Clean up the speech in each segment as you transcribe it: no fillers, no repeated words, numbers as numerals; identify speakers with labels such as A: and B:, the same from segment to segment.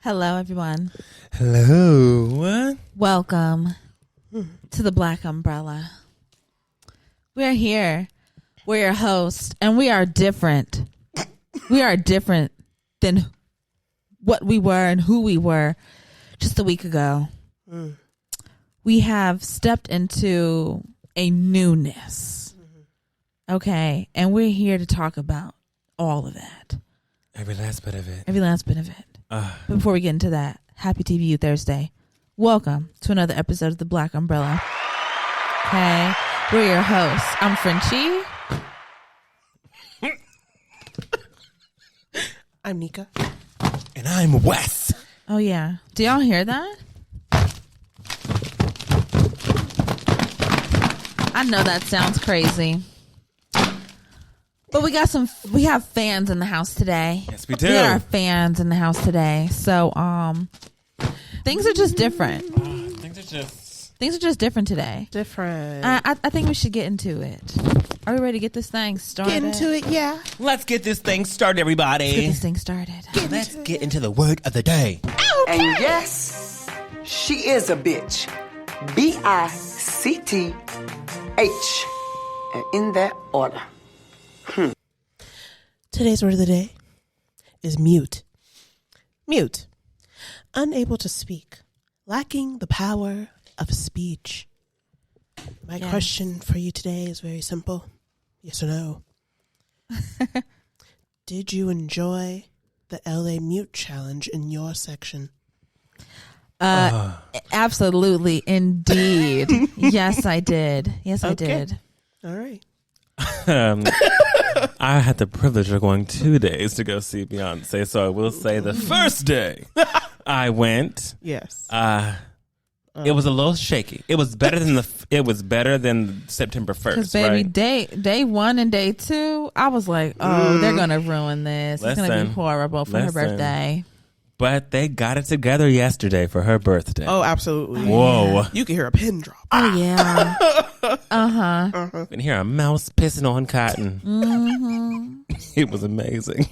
A: Hello, everyone.
B: Hello.
A: Welcome to the Black Umbrella. We're here. We're your host, and we are different. We are different than what we were and who we were just a week ago. We have stepped into a newness. Okay, and we're here to talk about all of that.
B: Every last bit of it.
A: Every last bit of it. But before we get into that, happy TVU Thursday. Welcome to another episode of the Black Umbrella. Okay, we're your hosts. I'm Frenchie.
C: I'm Nika.
B: And I'm Wes.
A: Oh, yeah. Do y'all hear that? I know that sounds crazy. But we have fans in the house today.
B: Yes, we do.
A: We got our fans in the house today. So, things are just different. Things are just different today.
C: Different.
A: I think we should get into it. Are we ready to get this thing started?
C: Get into it, yeah.
B: Let's get this thing started, everybody.
A: Let's get this thing started.
B: Let's get into the word of the day.
D: Okay. And yes, she is a bitch. B-I-C-T-H. And in that order.
C: Today's word of the day is mute. Mute. Unable to speak. Lacking the power of speech. My question for you today is very simple. Yes or no? Did you enjoy the LA Mute Challenge in your section?
A: Absolutely, indeed. Yes, I did. Yes, I did.
C: All right.
B: I had the privilege of going 2 days to go see Beyonce, so I will say the first day I went.
C: Yes.
B: It was a little shaky. It was better than September 1st.
A: Because baby,
B: right?
A: day 1 and day 2, I was like, oh, they're gonna ruin this. It's gonna be horrible for her birthday.
B: But they got it together yesterday for her birthday.
C: Oh, absolutely.
B: Whoa.
C: Yeah. You can hear a pin drop.
A: Oh yeah.
B: You can hear a mouse pissing on cotton.
A: Mm-hmm.
B: It was amazing.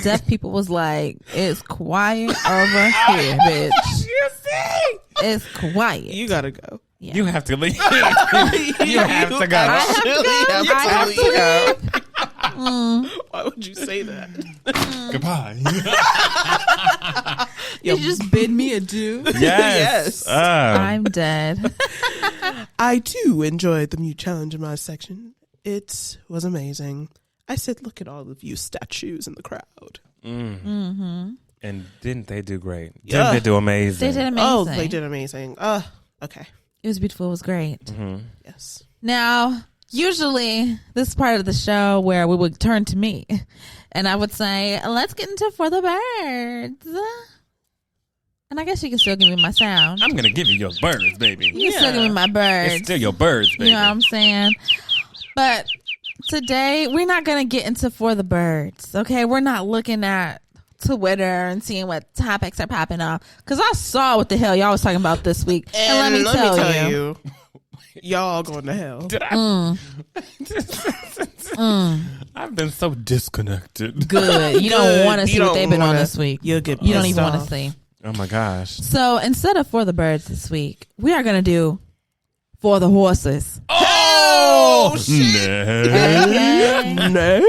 A: Deaf people was like, it's quiet over here, bitch.
B: You see?
A: It's quiet.
C: You gotta go.
A: Yeah.
B: You have to leave. You have to go.
A: I have to go.
C: Why would you say that?
B: Goodbye.
A: You just bid me adieu.
B: Yes.
A: I'm dead.
C: I too enjoyed the mute challenge in my section. It was amazing. I said, look at all of you statues in the crowd.
A: Mm-hmm.
B: And didn't they do great?
C: Yeah.
B: Didn't they do amazing?
A: They did amazing.
C: Oh, they did amazing. Okay.
A: It was beautiful. It was great.
B: Mm-hmm.
C: Yes.
A: Now, usually this is part of the show where we would turn to me and I would say, let's get into For the Birds. And I guess you can still give me my sound.
B: I'm going to give you your birds, baby.
A: You can still give me my birds.
B: It's still your birds, baby.
A: You know what I'm saying? But today, we're not going to get into For the Birds, okay? We're not looking at Twitter and seeing what topics are popping up. Because I saw what the hell y'all was talking about this week. And let me tell you.
C: Y'all going to hell.
B: Did I? I've been so disconnected.
A: Good. You don't want to see what they've been on this week.
C: You'll get
A: You don't
C: pissed
A: even want
C: off.
A: to see.
B: Oh, my gosh.
A: So instead of For the Birds this week, we are going to do For the Horses.
B: Oh, shit.
A: Okay?
C: No.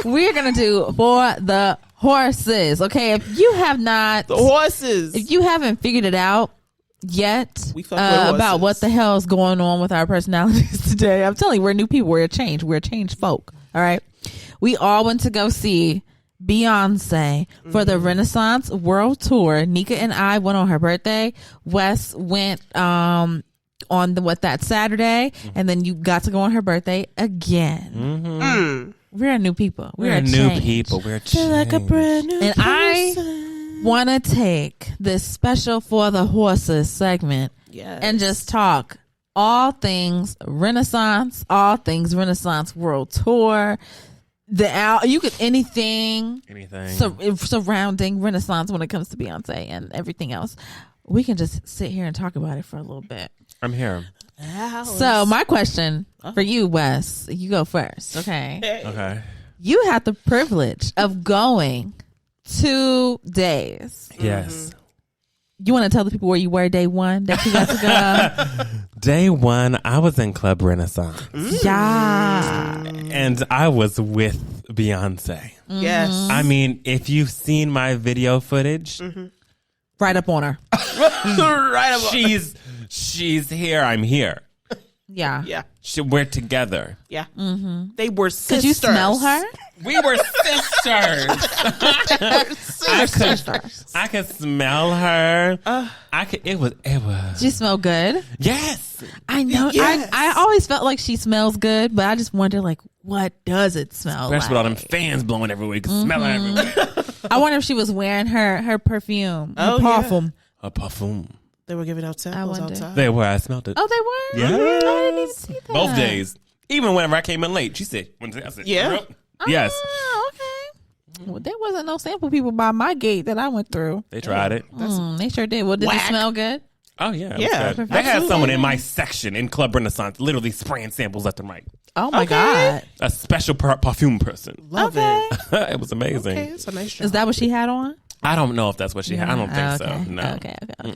A: We're going to do For the Horses. Okay, if you have not,
C: The horses.
A: if you haven't figured it out yet
C: We fuck with horses.
A: about what the hell is going on with our personalities today, I'm telling you, we're new people. We're a change. We're a changed folk. All right. We all went to go see Beyonce for the Renaissance World Tour. Nika and I went on her birthday. Wes went on that Saturday, and then you got to go on her birthday again. We're a new people.
B: We're new people. We're changed.
C: Like a brand new
A: And I want to take this special For the Horses segment and just talk all things Renaissance World Tour. You could anything surrounding Renaissance when it comes to Beyonce and everything else. We can just sit here and talk about it for a little bit.
B: I'm here.
A: So my question for you, Wes, you go first. Okay.
B: Okay.
A: You had the privilege of going 2 days.
B: Yes.
A: You want to tell the people where you were day one that you got to go?
B: Day one, I was in Club Renaissance.
A: Yeah.
B: And I was with Beyonce.
C: Yes.
B: I mean, if you've seen my video footage,
A: Right up on her.
C: Right about
B: she's here, I'm here.
A: Yeah.
C: Yeah.
B: We're together.
C: Yeah. They were sisters.
A: Could you smell her?
B: We were sisters. I could smell her. It was.
A: She smelled good.
B: Yes.
A: I know.
C: Yes.
A: I always felt like she smells good, but I just wonder, like, what does it smell
B: Especially with all them
A: like?
B: fans blowing everywhere. You can smell it everywhere.
A: I wonder if she was wearing her perfume.
C: Oh,
A: her parfum.
B: A perfume.
C: They were giving out samples
A: wonder.
C: outside.
B: They were. I smelled it.
A: Oh, they were?
B: Yes.
A: I didn't even see that.
B: Both days. Even whenever I came in late, she said, I said,
C: Yeah.
B: Yes.
A: Oh, okay. Well, there wasn't no sample people by my gate that I went through.
B: They tried it.
A: They sure did. Well, did it
C: Whack.
A: smell good?
B: Oh, yeah. it
C: Yeah,
B: was good. They had
C: absolutely.
B: someone in my section in Club Renaissance literally spraying samples left and right.
A: Oh, my
C: Okay.
A: God.
B: A special perfume person.
C: Love
A: Okay.
C: it.
B: It was amazing.
C: Okay, it's a nice job.
A: Is that what she had on?
B: I don't know if that's what she had. I don't think
A: Okay.
B: so. No.
A: Okay. I was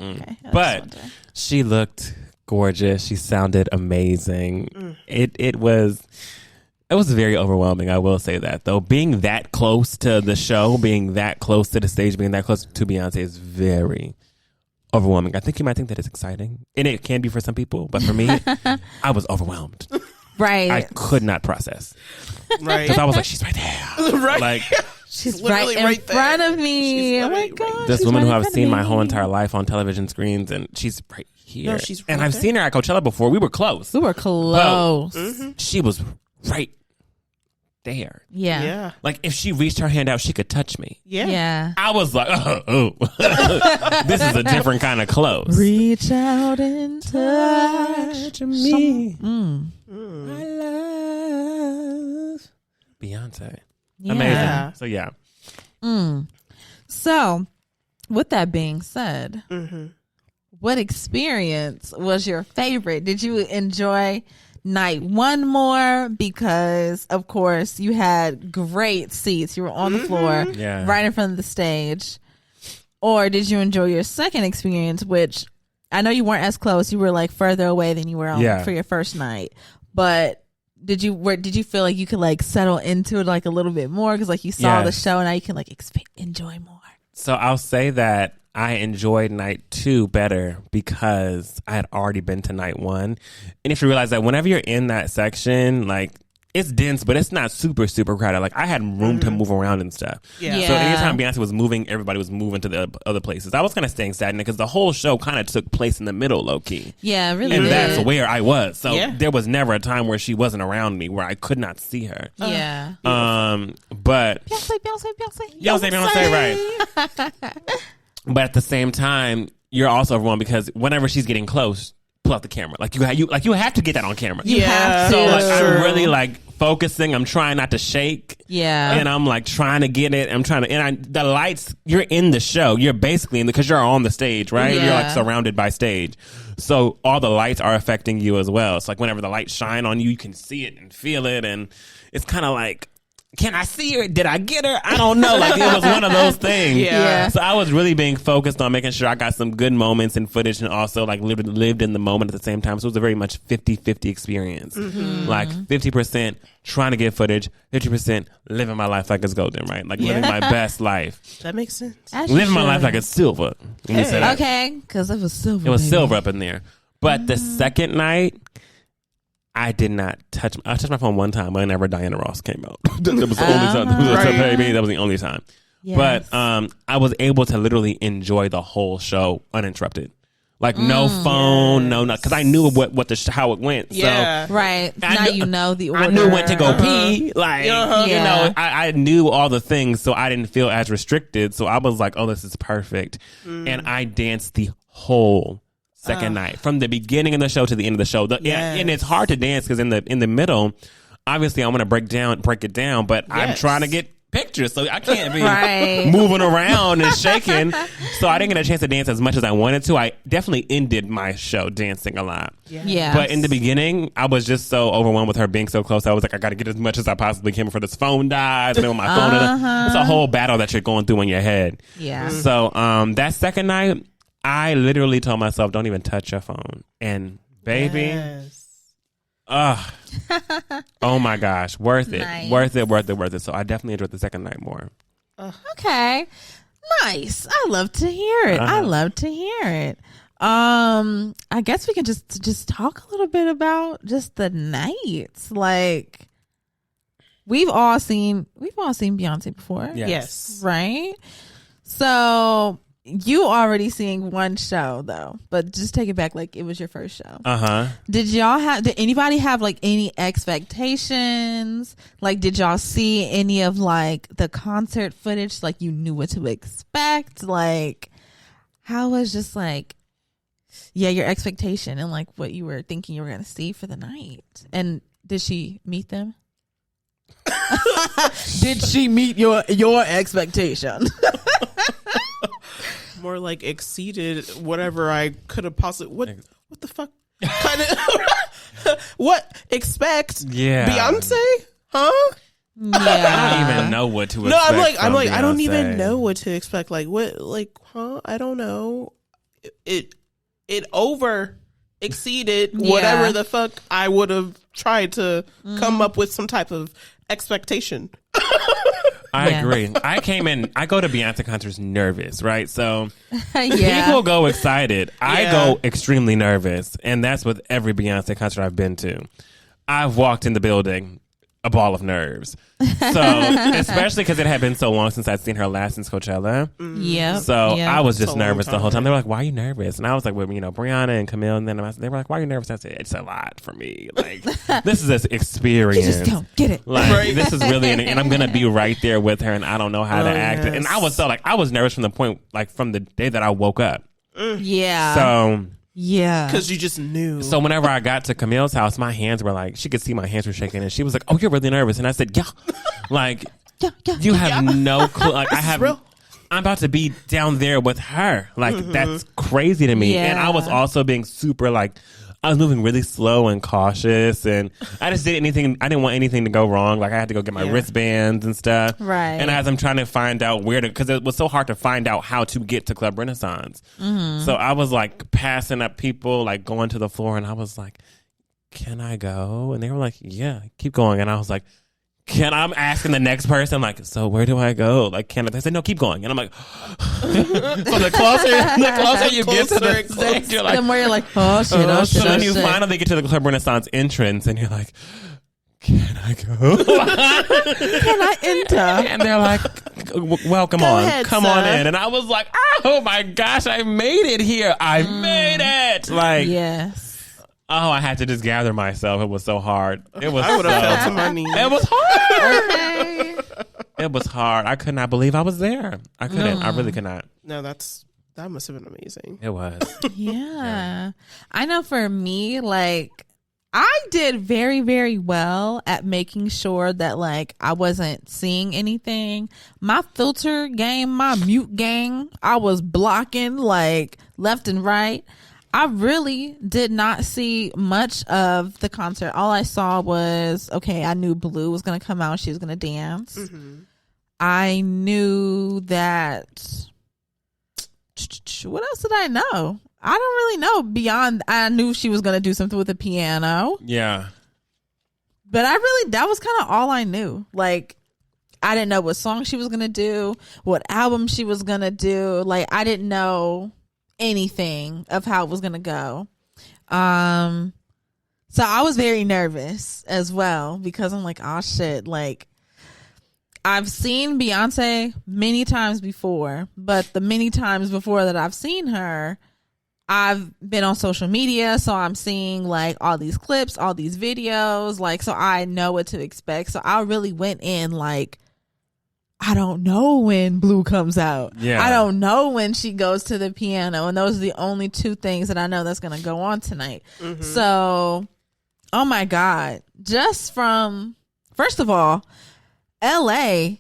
B: But
A: wondering.
B: she looked gorgeous. She sounded amazing. It was very overwhelming. I will say that, though. Being that close to the show, being that close to the stage, being that close to Beyonce is very overwhelming. I think you might think that it's exciting, and it can be for some people. But for me, I was overwhelmed.
A: Right.
B: I could not process
C: right.
B: because I was like, she's right there.
C: Right.
B: Like
A: She's
C: literally
A: right in
C: right there.
A: front of me.
C: She's
A: Oh, my
C: literally
A: God.
C: right
B: this
A: she's
B: woman
A: right
B: who
A: in
B: I've
A: front
B: seen
A: of
B: my whole
A: me.
B: entire life on television screens, and she's right here.
C: No, she's
B: and
C: right
B: I've
C: there.
B: seen her at Coachella before. We were close.
A: We were close.
B: She was right there.
A: Yeah.
C: Yeah.
B: Like if she reached her hand out, she could touch me.
C: Yeah.
A: Yeah.
B: I was like, oh. This is a different kind of close.
A: Reach out and touch
B: me.
C: Mm.
B: I love Beyonce.
A: Yeah.
B: Amazing.
C: Yeah.
B: So yeah.
A: So, with that being said,
C: Mm-hmm.
A: what experience was your favorite? Did you enjoy night one more? Because, of course, you had great seats. You were on the floor,
B: Yeah.
A: right in front of the stage. Or did you enjoy your second experience, which I know you weren't as close. You were like further away than you were
B: Yeah.
A: for your first night. But did you feel like you could like settle into it like a little bit more? Because like you saw the
B: Yes.
A: show, and now you can like enjoy more.
B: So I'll say that I enjoyed night 2 better because I had already been to night 1. And if you realize that whenever you're in that section, like it's dense, but it's not super, super crowded. Like I had room to move around and stuff.
C: Yeah.
A: Yeah.
B: So anytime Beyonce was moving, everybody was moving to the other places. I was kind of staying stagnant because the whole show kind of took place in the middle, low key.
A: Yeah, really.
B: And
A: did.
B: that's where I was. So
C: Yeah.
B: there was never a time where she wasn't around me, where I could not see her.
A: Yeah.
B: But Beyonce, right. But at the same time, you're also overwhelmed because whenever she's getting close, pull out the camera. Like you have to get that on camera.
A: You have to.
B: So like I'm really like focusing. I'm trying not to shake.
A: Yeah.
B: And I'm like trying to get it. The lights. You're in the show. You're basically because you're on the stage, right?
A: Yeah.
B: You're like surrounded by stage. So all the lights are affecting you as well. It's like whenever the lights shine on you, you can see it and feel it, and it's kind of like. Can I see her? Did I get her? I don't know. Like it was one of those things.
C: Yeah.
B: So I was really being focused on making sure I got some good moments and footage, and also like lived in the moment at the same time. So it was a very much 50-50 experience. Like 50% trying to get footage, 50% living my life like it's golden, right? Like living my best life.
C: That makes sense.
A: As you
B: Living my
A: should.
B: life like it's silver. When you say that.
A: Okay, because it was silver.
B: It was
A: baby.
B: silver up in there. But the second night, I did not touch. I touched my phone one time whenever Diana Ross came out. That was the only time.
C: Right.
B: Baby, that was the only time.
A: Yes.
B: But I was able to literally enjoy the whole show uninterrupted. Like no phone, no, because I knew how it went.
C: Yeah.
A: Right.
B: I
A: Now
B: knew-
A: you know the order.
B: I knew when to go pee. Like,
C: Uh-huh.
B: you
A: Yeah.
B: know, I knew all the things, so I didn't feel as restricted. So I was like, oh, this is perfect. And I danced the whole second night from the beginning of the show to the end of the show.
C: Yes.
B: And it's hard to dance because in the middle, obviously I want to break it down, but I'm
C: Yes.
B: trying to get pictures, so I can't be
A: Right.
B: moving around and shaking. So I didn't get a chance to dance as much as I wanted to. I definitely ended my show dancing a lot.
A: Yeah.
B: But in the beginning, I was just so overwhelmed with her being so close. I was like, I got to get as much as I possibly can before this phone dies. And then when my phone, it's a whole battle that you're going through in your head.
A: Yeah.
B: So that second night, I literally told myself, don't even touch your phone. And baby, oh my gosh, worth it.
A: Nice.
B: Worth it. So I definitely enjoyed the second night more.
A: Okay. Nice. I love to hear it. I love to hear it. I guess we can just talk a little bit about just the nights. Like we've all seen Beyonce before.
C: Yes.
A: Right? So you already seeing one show though, but just take it back like it was your first show. Did anybody have like any expectations? Like did y'all see any of like the concert footage? Like you knew what to expect? Like how was just like your expectation and like what you were thinking you were gonna see for the night? And did she meet them? Did she meet your expectation?
C: More like exceeded whatever I could have possibly. What the fuck? Kind of. What expect?
B: Yeah.
C: Beyonce? Huh?
A: Yeah.
B: I don't even know what to expect.
C: No, I'm like,
B: from
C: I don't
B: Beyonce.
C: even know what to expect. Like what? Like huh? I don't know. It over exceeded whatever the fuck I would have tried to come up with some type of expectation.
B: I agree. I go to Beyonce concerts nervous, right? So
A: Yeah.
B: people go excited. I go extremely nervous. And that's with every Beyonce concert I've been to. I've walked in the building a ball of nerves. So, especially because it had been so long since I'd seen her last since Coachella.
A: Yeah.
B: So I was just
C: It's a
B: nervous
C: long
B: the whole time.
C: time.
B: They were like, "Why are you nervous?" And I was like, "With Brianna and Camille." And then they were like, "Why are you nervous?" I said, "It's a lot for me. Like this is an experience.
A: You just don't get it.
B: Like this is really, and I'm gonna be right there with her, and I don't know how to act."
C: yes.
B: And I was nervous from the point, like from the day that I woke up.
A: Yeah.
B: So
A: yeah.
C: Because you just knew.
B: So whenever I got to Camille's house, my hands were like, she could see my hands were shaking, and she was like, "Oh, you're really nervous." And I said, "Yeah." Like, you have no clue. Like, I'm about to be down there with her. Like, that's crazy to me.
A: Yeah.
B: And I was also being super, like, I was moving really slow and cautious, and I just did anything. I didn't want anything to go wrong. Like, I had to go get my wristbands and stuff.
A: Right.
B: And as I'm trying to find out where to, because it was so hard to find out how to get to Club Renaissance. So I was like passing up people, like going to the floor, and I was like, "Can I go?" And they were like, "Yeah, keep going." And I was like, I'm asking the next person, like, "So where do I go?" Like, can I? They said, "No, keep going." And I'm like, so the closer you get to the stage, you're like,
A: Then where you're like, oh shit, oh shit,
B: so
A: oh
B: then you
A: shit.
B: finally get to the Club Renaissance entrance, and you're like, "Can I go?"
A: Can I enter?
B: And they're like, "Well, come on in." And I was like, "Oh my gosh, I made it here! I made it!" Like,
A: Yes.
B: oh, I had to just gather myself. It was so hard. It was.
C: I would have fell to my knees.
B: It was hard.
A: Okay.
B: It was hard. I could not believe I was there. I couldn't. I really could not.
C: No, that must have been amazing.
B: It was.
A: Yeah. I know for me, like, I did very, very well at making sure that, like, I wasn't seeing anything. My filter game, my mute game, I was blocking, like, left and right. I really did not see much of the concert. All I saw was, okay, I knew Blue was going to come out. She was going to dance. I knew that. What else did I know? I don't really know beyond. I knew she was going to do something with the piano.
B: Yeah.
A: But that was kind of all I knew. Like, I didn't know what song she was going to do, what album she was going to do. Like, I didn't know anything of how it was going to go. So I was very nervous as well because I'm like, oh shit, like, I've seen Beyonce many times before, but the many times before that I've seen her, I've been on social media, so I'm seeing like all these clips, all these videos, like, so I know what to expect. So I really went in like, I don't know when Blue comes out.
B: Yeah.
A: I don't know when she goes to the piano. And those are the only two things that I know that's going to go on tonight. So, oh my God. Just from, first of all, LA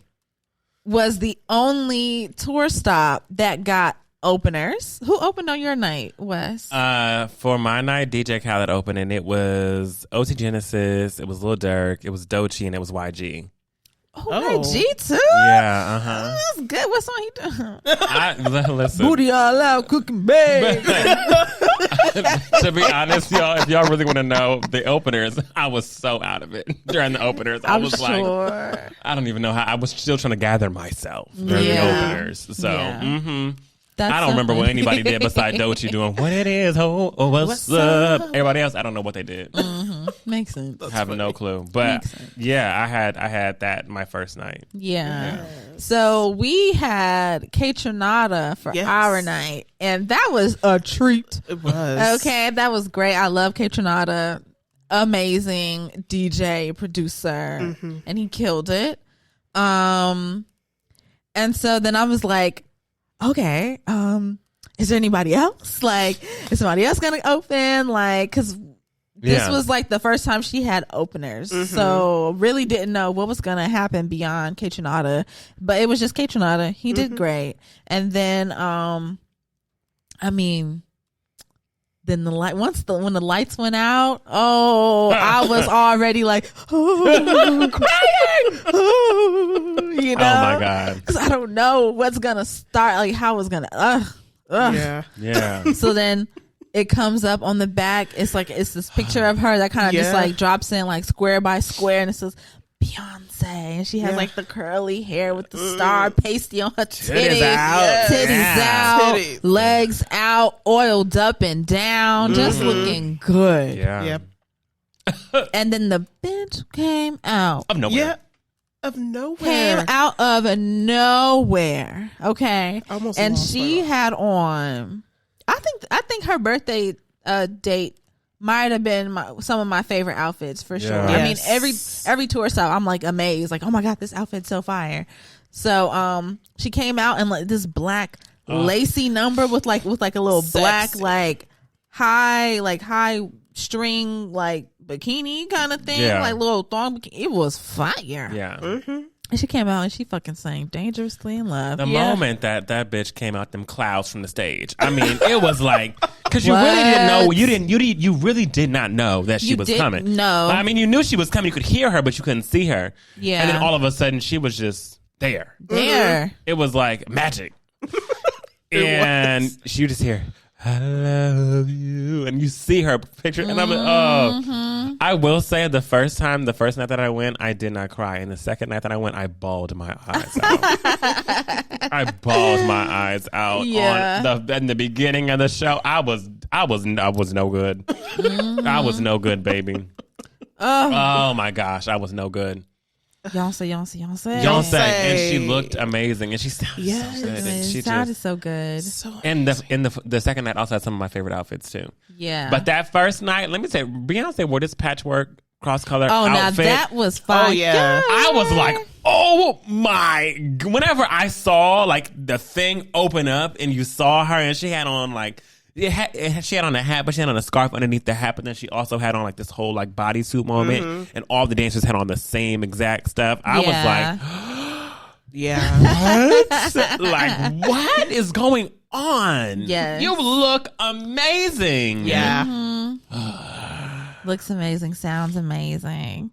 A: was the only tour stop that got openers. Who opened on your night, Wes?
B: For my night, DJ Khaled opened, and it was OT Genesis, it was Lil Durk, it was Doechii, and it was YG.
A: YG too?
B: Yeah, uh-huh.
A: That's good. What song he doing?
B: Listen.
A: Booty all out, cooking bag.
B: To be honest, y'all, if y'all really want to know the openers, I was so out of it during the openers. I was like, I don't even know how. I was still trying to gather myself during the openers. So, I don't remember what anybody did besides Doechii doing what it is. Oh, what's up? Everybody else, I don't know what they did.
A: Makes sense.
B: I have no clue. But yeah, I had that my first night.
A: Yeah. So we had Kaytranada for our night, and that was a treat.
C: It was.
A: Okay, that was great. I love Kaytranada. Amazing DJ, producer, and he killed it. And so then I was like, okay, is there anybody else? Like, is somebody else gonna open? Like, because this was like the first time she had openers, so really didn't know what was gonna happen beyond Kaytranada. But it was just Kaytranada. He did great, and then then the light when the lights went out, I was already like crying, you know?
B: Oh my god!
A: Because I don't know what's gonna start, like how it's gonna.
B: Yeah.
A: So then it comes up on the back. It's this picture of her that kind of just like drops in like square by square, and it says Beyonce, and she has like the curly hair with the star pasty on her titties out, legs out, oiled up and down, just looking good.
B: Yeah.
A: And then the bitch came out
B: of nowhere.
C: Yeah. Of nowhere.
A: Came out of nowhere. Okay.
C: Almost
A: and
C: lost
A: she
C: my
A: had on, I think her birthday date might have been some of my favorite outfits for sure. I mean, every tour stop, I'm like amazed, like, oh my god, this outfit's so fire. So she came out in like this black lacy number with like a little black like high string like bikini kind of thing, like little thong bikini. It was fire.
B: Yeah.
A: And she came out and she fucking sang Dangerously in Love.
B: The moment that bitch came out them clouds from the stage, I mean, it was like, because you really didn't know, you really did not know that she was coming.
A: No.
B: I mean, you knew she was coming. You could hear her, but you couldn't see her.
A: Yeah.
B: And then all of a sudden, she was just there. It was like magic. And you just hear, I love you. And you see her picture. And I'm like, I will say the first night that I went, I did not cry. And the second night that I went, I bawled my eyes out. I bawled my eyes out.
A: Yeah.
B: In the beginning of the show, I was no good. I was no good, baby. Oh my gosh, I was no good.
A: Beyonce.
B: And she looked amazing, and she sounded so good. And she
A: sounded so good.
B: And the second night also had some of my favorite outfits too.
A: Yeah.
B: But that first night, let me say, Beyonce wore this patchwork cross color outfit.
A: Now that was fire.
C: Oh yeah.
B: I was like, oh my! Whenever I saw like the thing open up and you saw her, and she had on like. She had on a hat, but she had on a scarf underneath the hat. But then she also had on like this whole like bodysuit moment, and all the dancers had on the same exact stuff. I was like, what? Like, what is going on?
A: Yes.
B: You look amazing.
C: Yeah.
A: Looks amazing. Sounds amazing.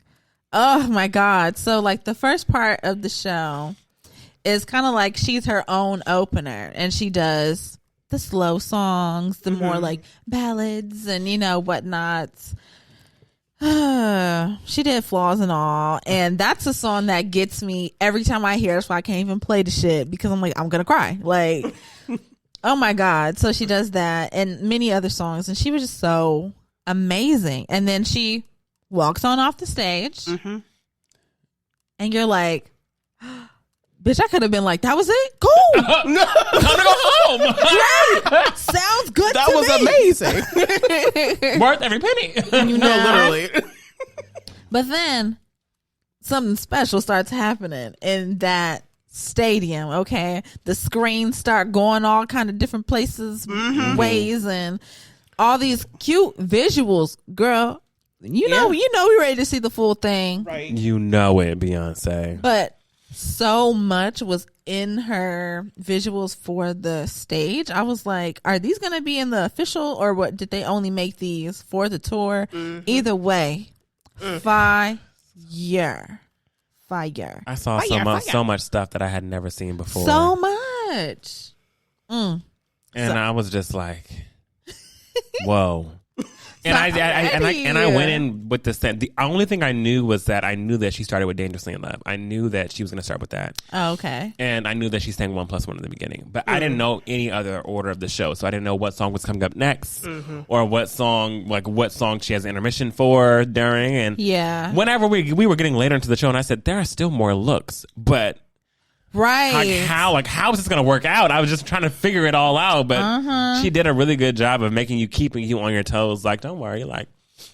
A: Oh my god! So like the first part of the show is kind of like she's her own opener, and she does the slow songs, the more like ballads and whatnots. She did Flaws and All, and that's a song that gets me every time I hear it. So I can't even play the shit because I'm like, I'm gonna cry. Like, oh my god! So she does that and many other songs, and she was just so amazing. And then she walks on off the stage, and you're like, bitch, I could have been like, that was it? Cool.
B: No, time to go home.
A: Great. Sounds good
C: That
A: to
C: was
A: me.
C: amazing.
B: Worth every penny.
C: Literally.
A: But then something special starts happening in that stadium, okay? The screens start going all kind of different places, ways, and all these cute visuals. Girl, you know we're ready to see the full thing.
C: Right.
B: You know it, Beyonce.
A: But so much was in her visuals for the stage. I was like, are these going to be in the official, or what? Did they only make these for the tour?
C: Mm-hmm.
A: Either way, fire.
B: I saw so much stuff that I had never seen before.
A: So much.
B: And I was just like, whoa. And I went in with the only thing I knew was that I knew that she started with Dangerously in Love. I knew that she was going to start with that.
A: Oh, okay.
B: And I knew that she sang 1+1 in the beginning, but I didn't know any other order of the show, so I didn't know what song was coming up next, or what song she has intermission for during. And whenever we were getting later into the show, and I said there are still more looks, but.
A: Right.
B: How is this going to work out? I was just trying to figure it all out, but she did a really good job of keeping you on your toes. Like, don't worry, like,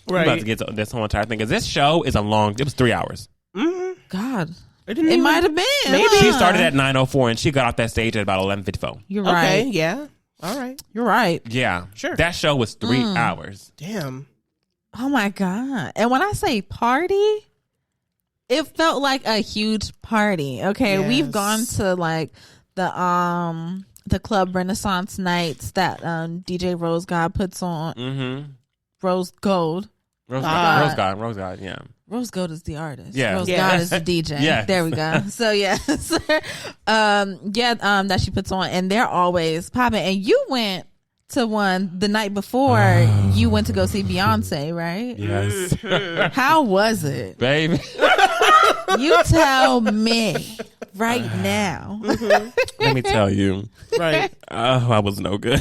B: we're about to get to this whole entire thing. Because this show is it was 3 hours.
A: God. It might have been.
C: Maybe.
B: She started at 9:04 and she got off that stage at about 11:54.
A: You're right.
C: Okay, yeah. All right.
A: You're right.
B: Yeah.
C: Sure.
B: That show was 3 hours.
C: Damn.
A: Oh my God. And when I say party, it felt like a huge party. Okay,
C: Yes.
A: we've gone to like the club Renaissance nights that DJ Rose God puts on.
B: Mm-hmm.
A: Rose Gold.
B: Rose God, yeah.
A: Rose Gold is the artist.
B: Yeah.
A: Rose
C: Yeah.
A: God is the DJ.
B: Yes.
A: There we go. So that she puts on, and they're always popping. And you went to one the night before you went to go see Beyonce, right?
B: Yes.
A: How was it?
B: Baby.
A: You tell me right now.
B: Let me tell you.
C: Right.
B: Oh, I was no good.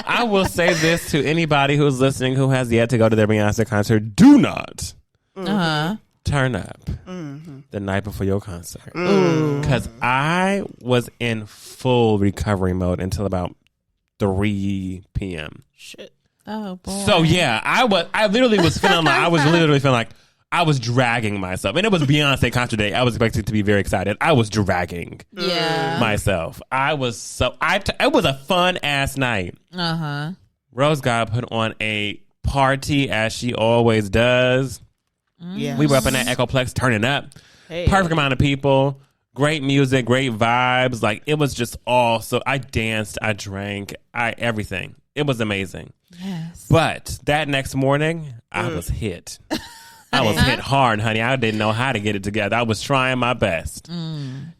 B: I will say this to anybody who's listening who has yet to go to their Beyonce concert. Do not turn up the night before your concert. Because I was in full recovery mode until about 3 p.m.
C: Shit.
A: Oh boy.
B: So yeah, I literally was feeling like I was dragging myself. And it was Beyonce concert day. I was expecting to be very excited. I was dragging myself. It was a fun ass night. Rose God put on a party as she always does.
C: Yeah.
B: We were up in that Echoplex turning up.
C: Hey.
B: Perfect amount of people. Great music, great vibes. Like, it was just all. So I danced, I drank, everything. It was amazing.
A: Yes.
B: But that next morning, I was hit. I was hit hard, honey. I didn't know how to get it together. I was trying my best.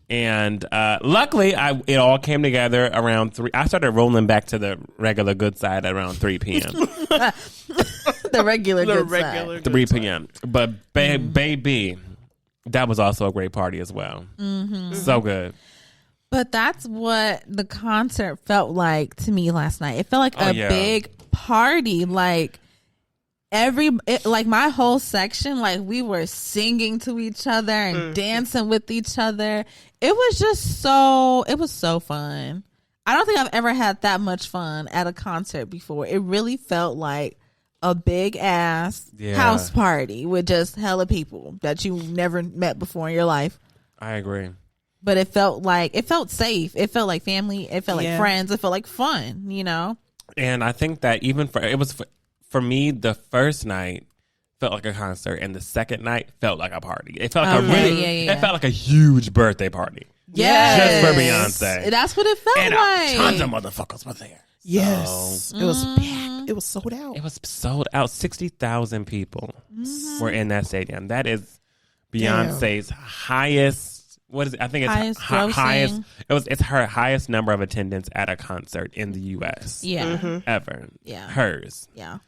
B: And luckily, it all came together around 3. I started rolling back to the regular good side at around 3 p.m.
A: The regular good side.
B: 3 p.m. But baby, that was also a great party as well. So good.
A: But that's what the concert felt like to me last night. It felt like a big party. Like like my whole section, like we were singing to each other and dancing with each other. It was just it was so fun. I don't think I've ever had that much fun at a concert before. It really felt like a big ass house party with just hella people that you never met before in your life.
B: I agree.
A: But it felt safe. It felt like family. It felt like friends. It felt like fun, you know?
B: And I think that even for me, the first night felt like a concert, and the second night felt like a party. It felt like it felt like a huge birthday party.
A: Yes.
B: Just for Beyonce.
A: That's what it felt
B: and
A: like.
B: Tons of motherfuckers were there.
C: Yes. It was packed. It was sold out.
B: It was sold out. 60,000 people were in that stadium. That is Beyonce's highest. What is it? I think it's highest. It's her highest number of attendance at a concert in the U.S. Ever.
A: Yeah.
B: Hers.
A: Yeah.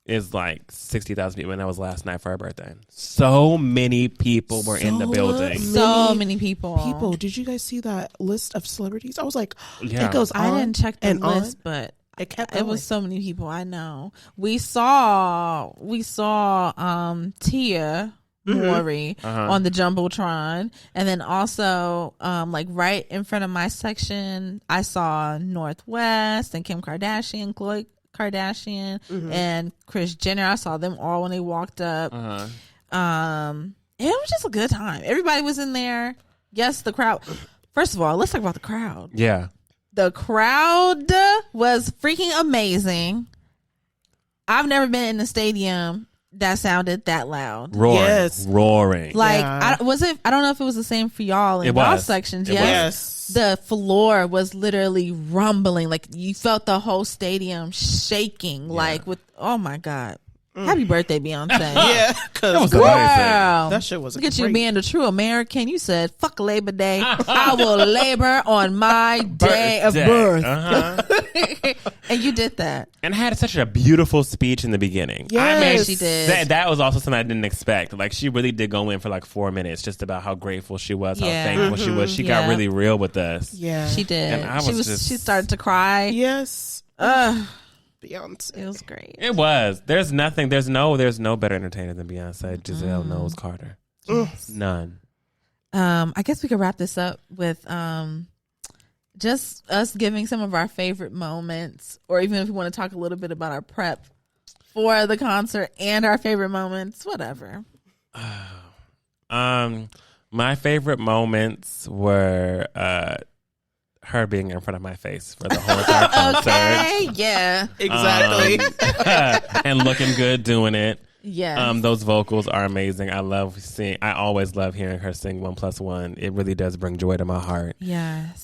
B: Is like 60,000 people, and that was last night for her birthday. So many people were in the building.
A: So many people.
C: Did you guys see that list of celebrities? I was like,
B: Yeah.
C: it goes on.
A: I didn't check the
C: and
A: list,
C: on.
A: but
C: It kept
A: it
C: going.
A: was so many people. I know. We saw Tia Mowry on the Jumbotron, and then also like right in front of my section, I saw Northwest and Kim Kardashian, Khloe Kardashian, and Kris Jenner. I saw them all when they walked up. It was just a good time. Everybody was in there. Yes, the crowd. First of all, let's talk about the crowd.
B: Yeah.
A: The crowd was freaking amazing. I've never been in a stadium that sounded that loud.
B: Roaring.
C: Yes.
B: Roaring.
A: Like,
C: Yeah.
A: I don't know if it was the same for y'all in
B: It
A: y'all
B: was.
A: sections.
B: It
C: Yes.
A: The floor was literally rumbling. Like, you felt the whole stadium shaking. Like, with, oh my God. Happy birthday, Beyonce.
C: Yeah,
B: That
C: because
B: was
A: Girl,
B: amazing.
C: that shit was
A: look at you
C: great.
A: being the true American. You said, fuck Labor Day. I will labor on my day of birth. And you did that.
B: And had such a beautiful speech in the beginning.
C: Yes.
A: She did.
B: That was also something I didn't expect. Like, she really did go in for like 4 minutes just about how grateful she was, how
A: Yeah.
B: thankful she was. She
A: Yeah.
B: got really real with us.
C: Yeah.
A: She did.
B: And I was just-
A: She started to cry.
C: Yes.
A: Ugh,
C: Beyonce.
A: it was great.
B: It was. There's no better entertainer than Beyonce. Giselle Knowles Carter. None.
A: I guess we could wrap this up with just us giving some of our favorite moments, or even if we want to talk a little bit about our prep for the concert and our favorite moments, whatever.
B: My favorite moments were her being in front of my face for the whole entire concert.
A: Okay, yeah,
C: Exactly.
B: And looking good doing it.
A: yeah.
B: Those vocals are amazing. I always love hearing her sing 1+1. It really does bring joy to my heart.
A: Yes.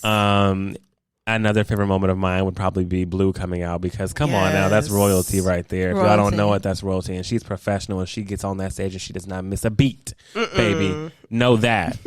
B: Another favorite moment of mine would probably be Blue coming out, because come on now, that's
C: Yes.
B: royalty right there. If y'all don't
A: Royalty.
B: know it, that's royalty. And she's professional, and she gets on that stage and she does not miss a beat, baby. Know that.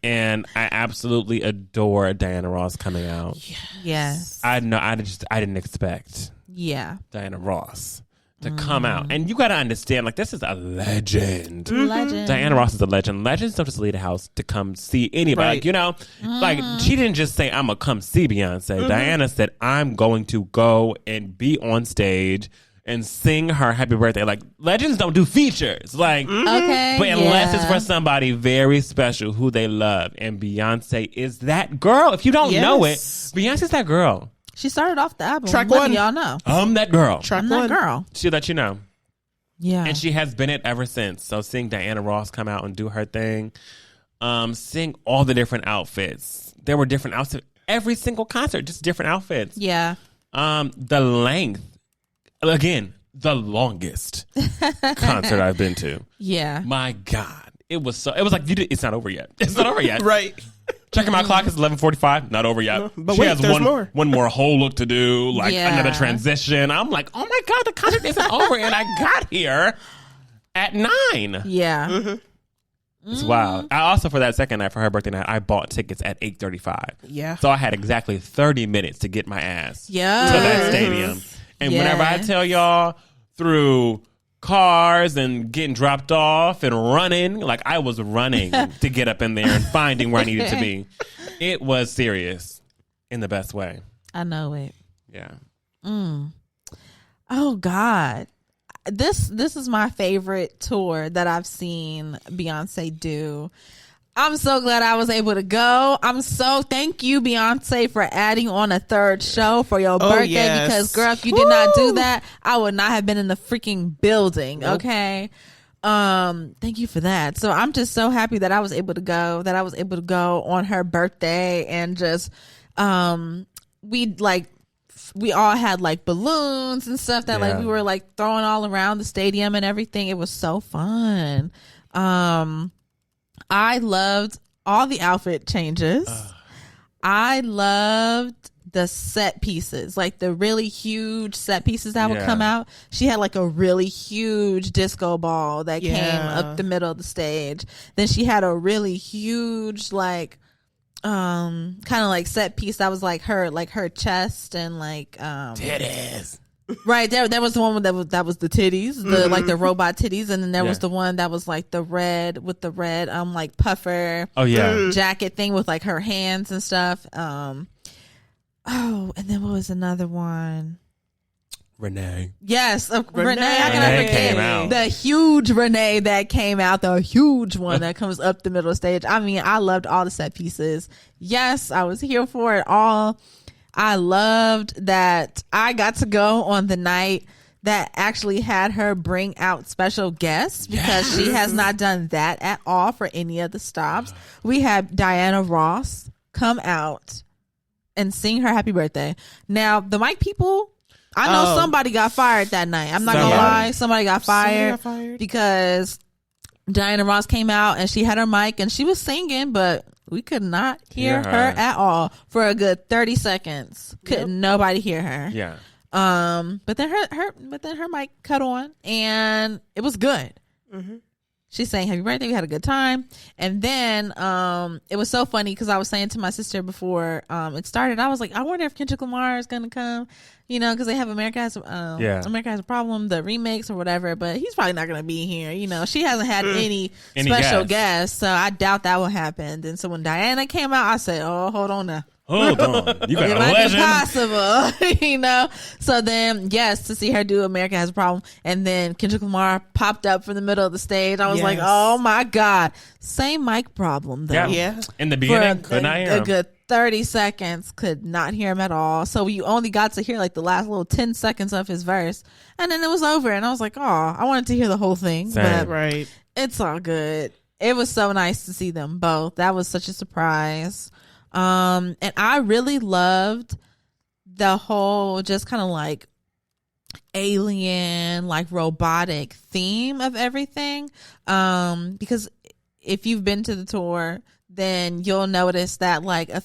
B: And I absolutely adore Diana Ross coming out.
A: Yes.
B: I didn't expect
A: Yeah.
B: Diana Ross to come out. And you got to understand, like, this is a legend.
A: Legend.
B: Diana Ross is a legend. Legends don't just leave the house to come see anybody.
C: Right.
B: Like, you know, like, she didn't just say, I'm going to come see Beyonce. Diana said, I'm going to go and be on stage and sing her happy birthday. Like, legends don't do features. Like,
A: Okay.
B: but unless it's
A: yeah.
B: for somebody very special who they love. And Beyonce is that girl. If you don't know it,
C: Yes.
B: Beyonce's that girl.
A: She started off the album.
C: Track
A: What
C: one.
A: do y'all know?
B: I'm that girl.
C: Track
A: I'm
C: one.
A: that girl.
B: She'll let you know.
A: Yeah.
B: And she has been it ever since. So seeing Diana Ross come out and do her thing, seeing all the different outfits. There were different outfits. Every single concert, just different outfits.
A: yeah.
B: The length, again, the longest concert I've been to.
A: Yeah.
B: My God. It was like, it's not over yet. It's not over yet.
C: Right.
B: Checking my clock, it's 11:45. Not over yet.
C: But
B: She
C: wait,
B: has
C: there's more.
B: one more whole look to do, like
A: Yeah.
B: another transition. I'm like, oh my God, the concert isn't over, and I got here at 9.
A: Yeah.
B: It's wild. I also, for that second night, for her birthday night, I bought tickets at 8:35.
C: Yeah.
B: So I had exactly 30 minutes to get my ass
A: Yeah.
B: to that stadium. And whenever I
A: Yes.
B: tell y'all, through cars and getting dropped off and running, like, I was running to get up in there and finding where I needed to be. It was serious in the best way.
A: I know it.
B: Yeah.
A: Oh God. This is my favorite tour that I've seen Beyonce do. I'm so glad I was able to go. Thank you, Beyonce, for adding on a third show for your birthday.
C: yes.
A: Because girl, if you did not do that, I would not have been in the freaking building.
C: Nope.
A: Okay. Thank you for that. So I'm just so happy that I was able to go, on her birthday, and just, we all had like balloons and stuff that like
B: Yeah.
A: we were like throwing all around the stadium and everything. It was so fun. I loved all the outfit changes. I loved the set pieces, like the really huge set pieces that would
B: Yeah.
A: come out. She had like a really huge disco ball that came
C: Yeah.
A: up the middle of the stage. Then she had a really huge like kind of like set piece that was like her chest and like
B: Titties.
A: right there was the one that was the titties, the like the robot titties, and then there was
B: Yeah.
A: the one that was like the red like puffer
B: Oh, yeah.
A: jacket thing with like her hands and stuff. And then what was another one?
B: Renee.
A: Yes, Renee. How can
B: Renee
A: I forget
B: came out.
A: the huge Renee that came out? The huge one that comes up the middle of the stage. I mean, I loved all the set pieces. Yes, I was here for it all. I loved that I got to go on the night that actually had her bring out special guests, because she has not done that at all for any of the stops. We had Diana Ross come out and sing her happy birthday. Now, the mic people I know somebody got fired that night. I'm not gonna lie, somebody got fired because Diana Ross came out and she had her mic and she was singing, but we could not hear her at all for a good 30 seconds. Couldn't nobody hear her.
B: Yeah.
A: But then her mic cut on and it was good. Mm-hmm. She sang happy birthday. We had a good time. And then it was so funny because I was saying to my sister before it started, I was like, I wonder if Kendrick Lamar is going to come, you know, because they have America Has a Problem, the remix or whatever. But he's probably not going to be here. You know, she hasn't had any special guests. So I doubt that will happen. And so when Diana came out, I said, oh, hold on now.
B: Hold on. You got
A: it
B: a
A: might
B: legend.
A: be possible, you know. So then, yes, to see her do America Has a Problem, and then Kendrick Lamar popped up from the middle of the stage. I was like, oh my God, same mic problem though.
B: Yeah. In the beginning, could not hear him.
A: A good 30 seconds, could not hear him at all. So you only got to hear like the last little 10 seconds of his verse, and then it was over. And I was like, oh, I wanted to hear the whole thing,
B: Same.
A: but it's all good. It was so nice to see them both. That was such a surprise. And I really loved the whole just kind of like alien, like robotic theme of everything. Because if you've been to the tour, then you'll notice that like a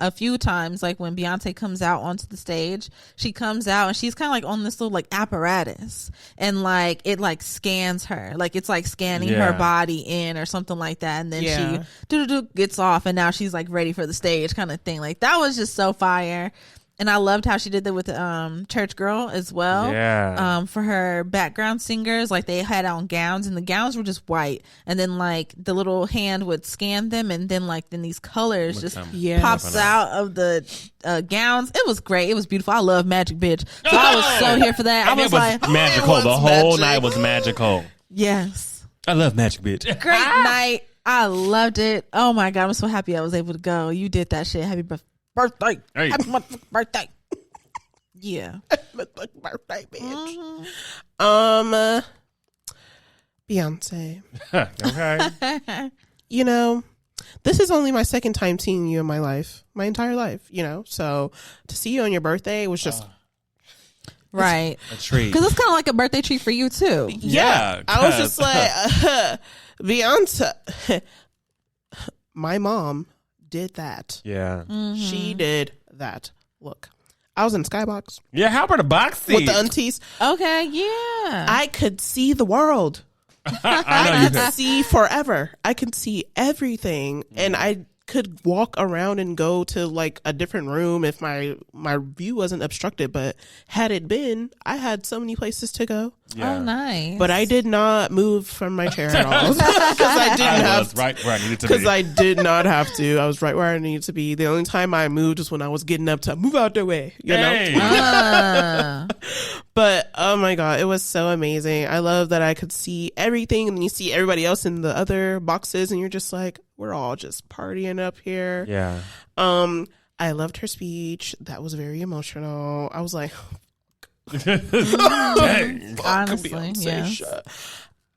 A: few times, like when Beyonce comes out onto the stage, she comes out and she's kind of like on this little like apparatus, and like it like scans her, like it's like scanning her body in or something like that, and then she gets off, and now she's like ready for the stage kind of thing. Like that was just so fire. And I loved how she did that with Church Girl as well.
B: Yeah.
A: For her background singers, like they had on gowns, and the gowns were just white, and then like the little hand would scan them, and then these colors just pops out of the gowns. It was great. It was beautiful. I love Magic Bitch, so I was so here for that.
B: And
A: I was like,
B: magical. The whole night was magical.
A: Yes.
B: I love Magic Bitch.
A: Great night. I loved it. Oh my God, I'm so happy I was able to go. You did that shit. Happy birthday.
B: Hey.
A: Happy motherfucking birthday. Yeah.
C: Birthday, bitch. Beyonce.
B: Okay.
C: You know, this is only my second time seeing you in my life, my entire life, you know, so to see you on your birthday was just
A: right.
B: A treat.
A: Because it's kind of like a birthday treat for you too.
C: Yeah. I was just like, Beyonce, my mom did that.
B: Yeah.
A: Mm-hmm.
C: She did that. Look, I was in the skybox.
B: Yeah, how about a box seat?
C: With the aunties.
A: Okay, yeah.
C: I could see the world.
B: I
C: could see forever. I could see everything. And I could walk around and go to like a different room if my view wasn't obstructed. But had it been, I had so many places to go.
B: Yeah.
A: Oh, nice.
C: But I did not move from my chair at all. Because I didn't have to.
B: Right where I needed to be.
C: Because I did not have to. I was right where I needed to be. The only time I moved was when I was getting up to move out the way, you know? But oh my God, it was so amazing. I love that I could see everything, and then you see everybody else in the other boxes, and you're just like, we're all just partying up here.
B: Yeah.
C: I loved her speech. That was very emotional. I was like,
B: Dang.
A: Honestly, yes.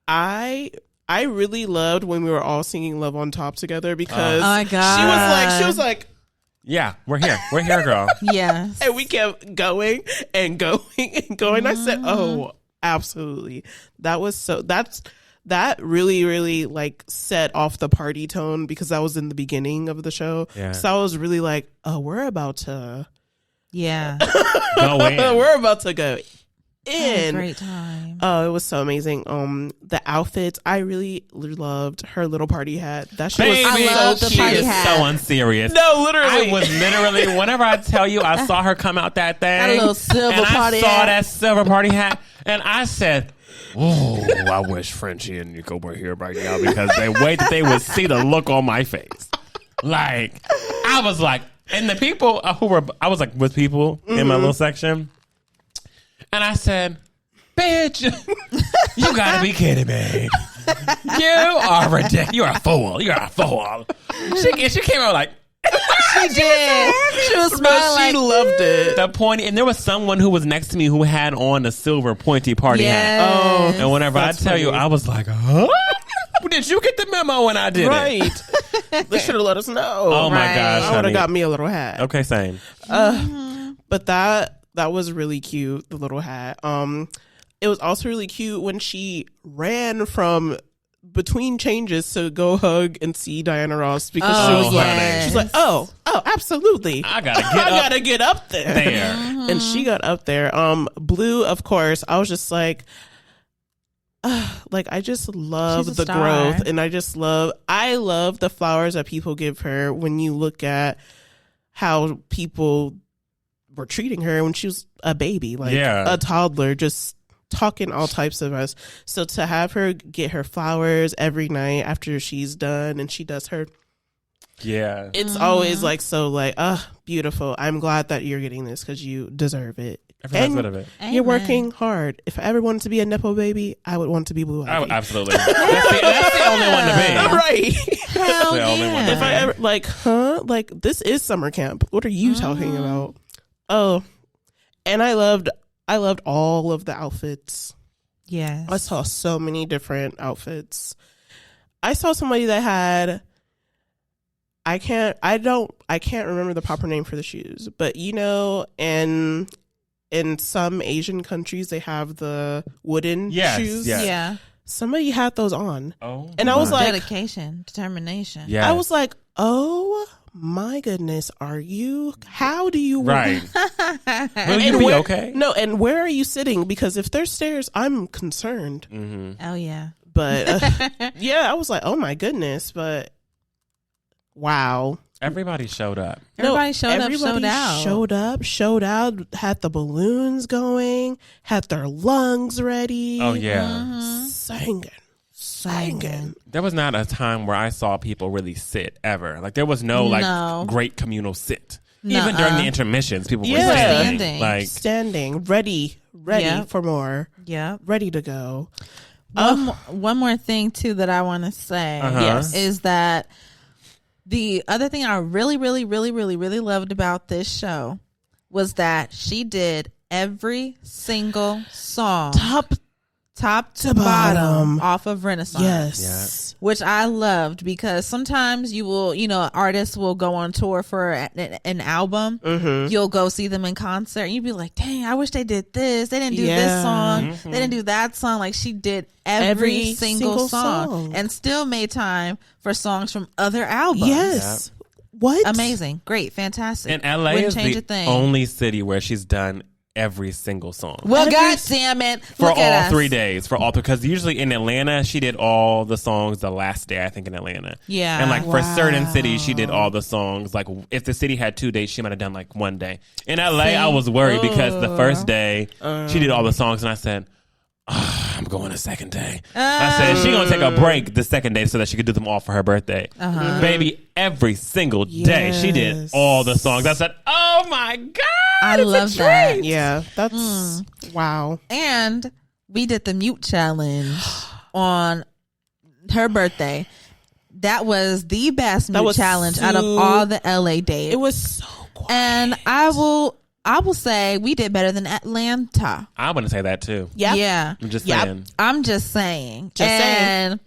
C: I really loved when we were all singing Love on Top together, because
A: oh my God.
C: she was like,
B: yeah, we're here, girl.
A: Yes.
C: and we kept going and going and going. I said, oh, absolutely. That really, really like set off the party tone, because that was in the beginning of the show. Yeah. So I was really like, oh, we're about to
B: go in.
C: We're about to go in.
A: Great time.
C: Oh, it was so amazing. The outfits, I really loved her little party hat. That shit was
B: Baby,
A: I love the party hat.
B: So unserious.
C: No, literally.
B: I was literally, whenever I tell you I saw her come out that thing,
A: That little silver
B: and
A: party
B: I saw
A: hat.
B: that silver party hat, and I said, oh, I wish Frenchie and Nico were here right now, because they wait that they would see the look on my face. Like, I was like, and the people I was like with people in my little section, and I said, bitch, you gotta be kidding me. You are ridiculous. You're a fool. You're a fool. She came out like,
A: She did. She was smiling.
C: She loved it.
B: the pointy, and there was someone who was next to me who had on a silver pointy party hat.
A: Yes.
B: And whenever I tell you,
C: funny.
B: I was like, huh? Did you get the memo when I did it?
C: Right. They should have let us know.
B: Oh my
A: Right.
B: gosh,
C: I would
B: honey.
C: have got me a little hat.
B: Okay, same.
C: But that That was really cute, the little hat. It was also really cute when she ran from between changes to go hug and see Diana Ross because she was like, she's like, oh, absolutely.
B: I gotta
C: get up there.
A: Mm-hmm.
C: And she got up there. Blue, of course. I was just like I just love
A: She's a
C: the
A: star.
C: growth, and I love the flowers that people give her when you look at how people were treating her when she was a baby, like a toddler, just talking all types of us. So to have her get her flowers every night after she's done and she does her, it's always like, so like, beautiful. I'm glad that you're getting this because you deserve it.
B: Every last bit of it.
C: You're working hard. If I ever wanted to be a Nepo baby, I would want to be Blue Ivy.
B: Absolutely. That's the only one to be.
C: Right.
A: Hell
B: the only one.
C: If I ever, like, this is summer camp. What are you talking about? Oh, and I loved all of the outfits.
A: Yes.
C: I saw so many different outfits. I saw somebody that had, I can't remember the proper name for the shoes, but in some Asian countries they have the wooden shoes.
B: Yes.
A: Yeah.
C: Somebody had those on.
B: Oh,
C: and I was like,
A: dedication, determination.
B: yes.
C: I was like, oh my goodness, how do you
B: right. Will you be okay?
C: No, and where are you sitting? Because if there's stairs, I'm concerned.
B: Mm-hmm.
A: Oh yeah.
C: But I was like, oh my goodness, but wow.
B: Everybody showed up.
A: Everybody showed up,
C: showed out, had the balloons going, had their lungs ready.
B: Oh yeah.
C: Singing.
B: There was not a time where I saw people really sit ever. Like there was no great communal sit. Even during the intermissions, people were standing.
C: Standing, ready for more.
A: Yeah.
C: Ready to go.
A: One more thing too that I want to say is that the other thing I really, really, really, really, really loved about this show was that she did every single song top to bottom off of Renaissance.
C: Yes.
A: Which I loved because sometimes you will, artists will go on tour for an album. Mm-hmm. You'll go see them in concert and you'll be like, dang, I wish they did this. They didn't do this song. Mm-hmm. They didn't do that song. Like she did every single song and still made time for songs from other albums.
C: Yes. Yep. What?
A: Amazing. Great. Fantastic.
B: And LA is the only city where she's done every single song.
A: Well, God damn it.
B: For all 3 days. Because usually in Atlanta, she did all the songs the last day, I think, in Atlanta.
A: Yeah.
B: And for certain cities, she did all the songs. Like if the city had 2 days, she might have done like 1 day. In LA, I was worried because the first day, she did all the songs and I said, I'm going a second day. I said, she going to take a break the second day so that she could do them all for her birthday. Baby, every single day, she did all the songs. I said, oh my God.
A: I love that.
C: Yeah, that's wow.
A: And we did the mute challenge on her birthday. That was the best mute challenge out of all the LA dates.
C: It was so quiet.
A: And I will say we did better than Atlanta.
B: I want to say that too.
C: Yep.
A: Yeah.
B: I'm just saying.
A: I'm just saying. And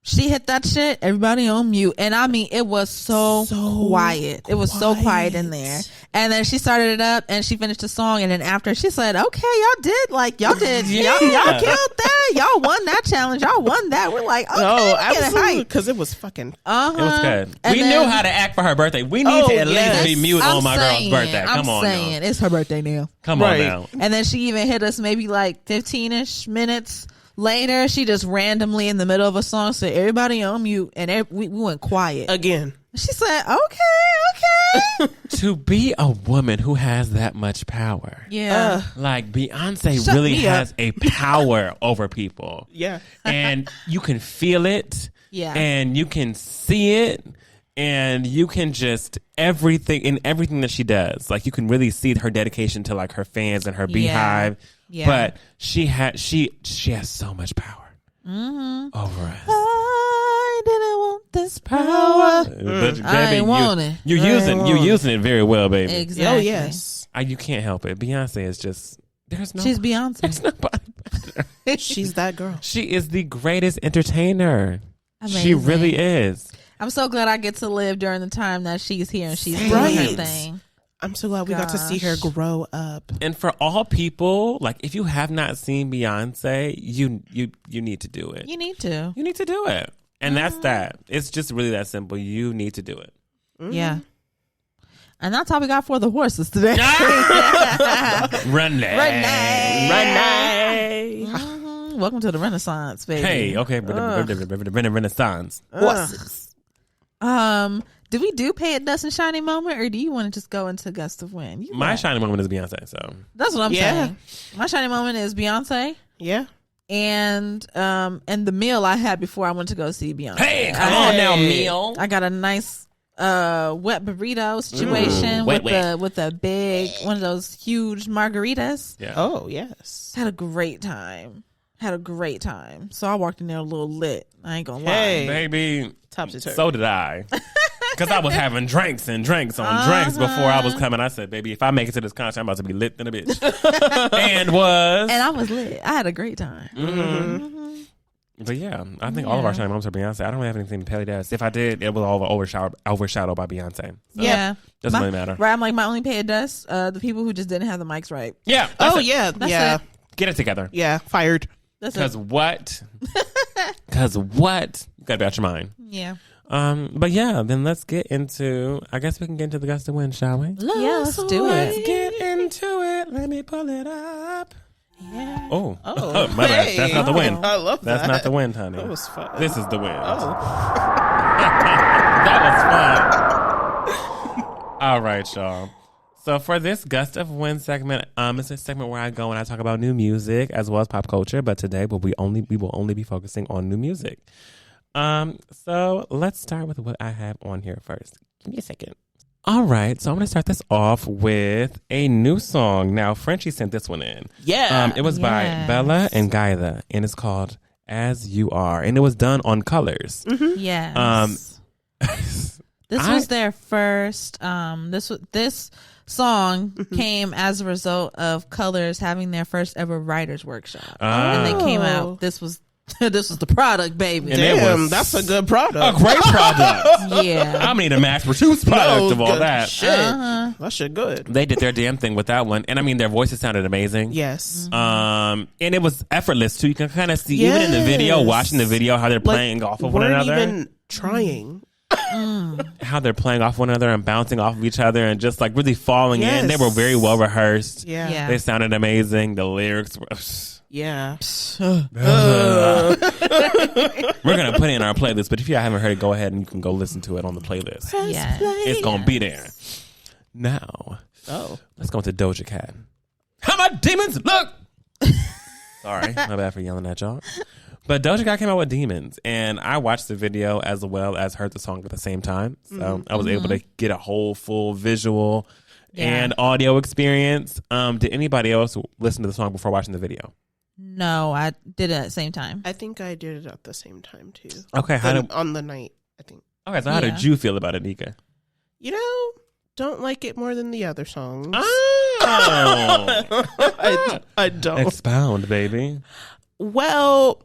A: she hit that shit, everybody on mute. And I mean, it was so quiet. It was so quiet in there. And then she started it up and she finished the song. And then after she said, okay, y'all did. Y'all killed that. Y'all won that challenge. Y'all won that. We're like, okay,
C: absolutely. Because it was fucking,
B: It was good. And we knew how to act for her birthday. We need to at least be mute on my girl's birthday. Come on now.
A: It's her birthday now.
B: Come on now.
A: And then she even hit us maybe 15-ish minutes later. She just randomly in the middle of a song said, everybody on mute. And we went quiet.
C: Again.
A: She said, okay.
B: To be a woman who has that much power.
A: Yeah.
B: Like Beyonce really has a power over people.
C: Yeah.
B: And you can feel it.
A: Yeah.
B: And you can see it. And you can just everything that she does. Like you can really see her dedication to her fans and her beehive. Yeah. But she has so much power over us.
A: I didn't want this power.
B: But,
A: I ain't want it.
B: You're using it very well, baby.
A: Exactly.
C: Oh yes.
B: You can't help it. Beyonce is just
A: she's Beyonce.
B: There's nobody better.
C: She's that girl.
B: She is the greatest entertainer.
A: Amazing.
B: She really is.
A: I'm so glad I get to live during the time that she's here and she's doing her thing.
C: I'm so glad we got to see her grow up.
B: And for all people, like if you have not seen Beyonce, you need to do it.
A: You need to.
B: You need to do it. And that's that. It's just really that simple. You need to do it.
A: Yeah. And that's all we got for the horses today.
B: Renee.
A: Welcome to the Renaissance, baby.
B: Hey, okay. Renaissance.
C: Horses.
A: Do we do Pay It Dust and Shiny Moment, or do you want to just go into Gust of Wind?
B: My shining moment is Beyonce, so.
A: That's what I'm saying. My shiny moment is Beyonce.
C: Yeah.
A: And the meal I had before I went to go see Beyonce.
B: Hey, come on now, meal.
A: I got a nice wet burrito situation with a big one of those huge margaritas.
B: Yeah.
C: Oh, yes.
A: Had a great time. So I walked in there a little lit. I ain't gonna lie.
C: Hey.
B: Baby,
C: Topsy-turvy.
B: so did I. Because I was having drinks on drinks before I was coming. I said, baby, if I make it to this concert, I'm about to be lit than a bitch. And
A: I was lit. I had a great time.
B: Mm-hmm. But yeah, I think all of our shining moments are Beyonce. I don't have anything to Pay It Dust. If I did, it was all overshadowed by Beyonce. So
A: yeah.
B: Doesn't really matter.
A: Right, I'm like, my only Pay It Dust, the people who just didn't have the mics right.
B: Yeah.
C: Yeah.
A: That's it.
B: Get it together.
C: Yeah. Fired.
B: Because what? Because what? You gotta be out your mind.
A: Yeah.
B: But yeah, then let's get into. I guess we can get into the Gust of Wind, shall we?
A: Let's do
B: Let's
A: it.
B: get into it. Let me pull it up.
A: Yeah.
B: Oh, my bad. That's not the wind.
C: I love that.
B: That's not the wind, honey.
C: That was fun.
B: This is the wind.
C: Oh.
B: That was fun. All right, y'all. So for this Gust of Wind segment, it's a segment where I go and I talk about new music as well as pop culture. But today, we will only be focusing on new music. So let's start with what I have on here first. Give me a second. All right, so I'm going to start this off with a new song. Now, Frenchie sent this one in.
C: Yeah.
B: It was by Bella and Gaidaa, and it's called As You Are, and it was done on Colors.
C: Mm-hmm.
A: Yes. This was their first. This song came as a result of Colors having their first ever writers workshop, and they came out. This was the product, baby.
B: And
C: damn, that's a good product.
B: A great product.
A: Yeah,
B: I'm need a mass produce product of all that.
C: Shit. That shit good.
B: They did their damn thing with that one, and I mean their voices sounded amazing.
C: Yes.
B: And it was effortless too. You can kind of see even in the video, watching the video, how they're playing off of one another.
C: Even trying.
B: How they're playing off one another and bouncing off of each other and just like really falling in. They were very well rehearsed.
C: Yeah.
B: They sounded amazing. The lyrics were.
C: Yeah.
B: We're gonna put it in our playlist, but if you haven't heard it, go ahead and you can go listen to it on the playlist.
A: yeah.
B: It's gonna be there. Now, let's go into Doja Cat. How my demons look. Sorry, my bad for yelling at y'all. But Doja Cat came out with Demons, and I watched the video as well as heard the song at the same time. So I was able to get a whole full visual and audio experience. Did anybody else listen to the song before watching the video?
A: No, I did it at the same time.
C: I think I did it at the same time too.
B: Okay,
C: on the night, I think.
B: Okay, so how did you feel about it, Nika?
C: You know, don't like it more than the other songs.
B: Oh,
C: I don't.
B: Expound, baby.
C: Well,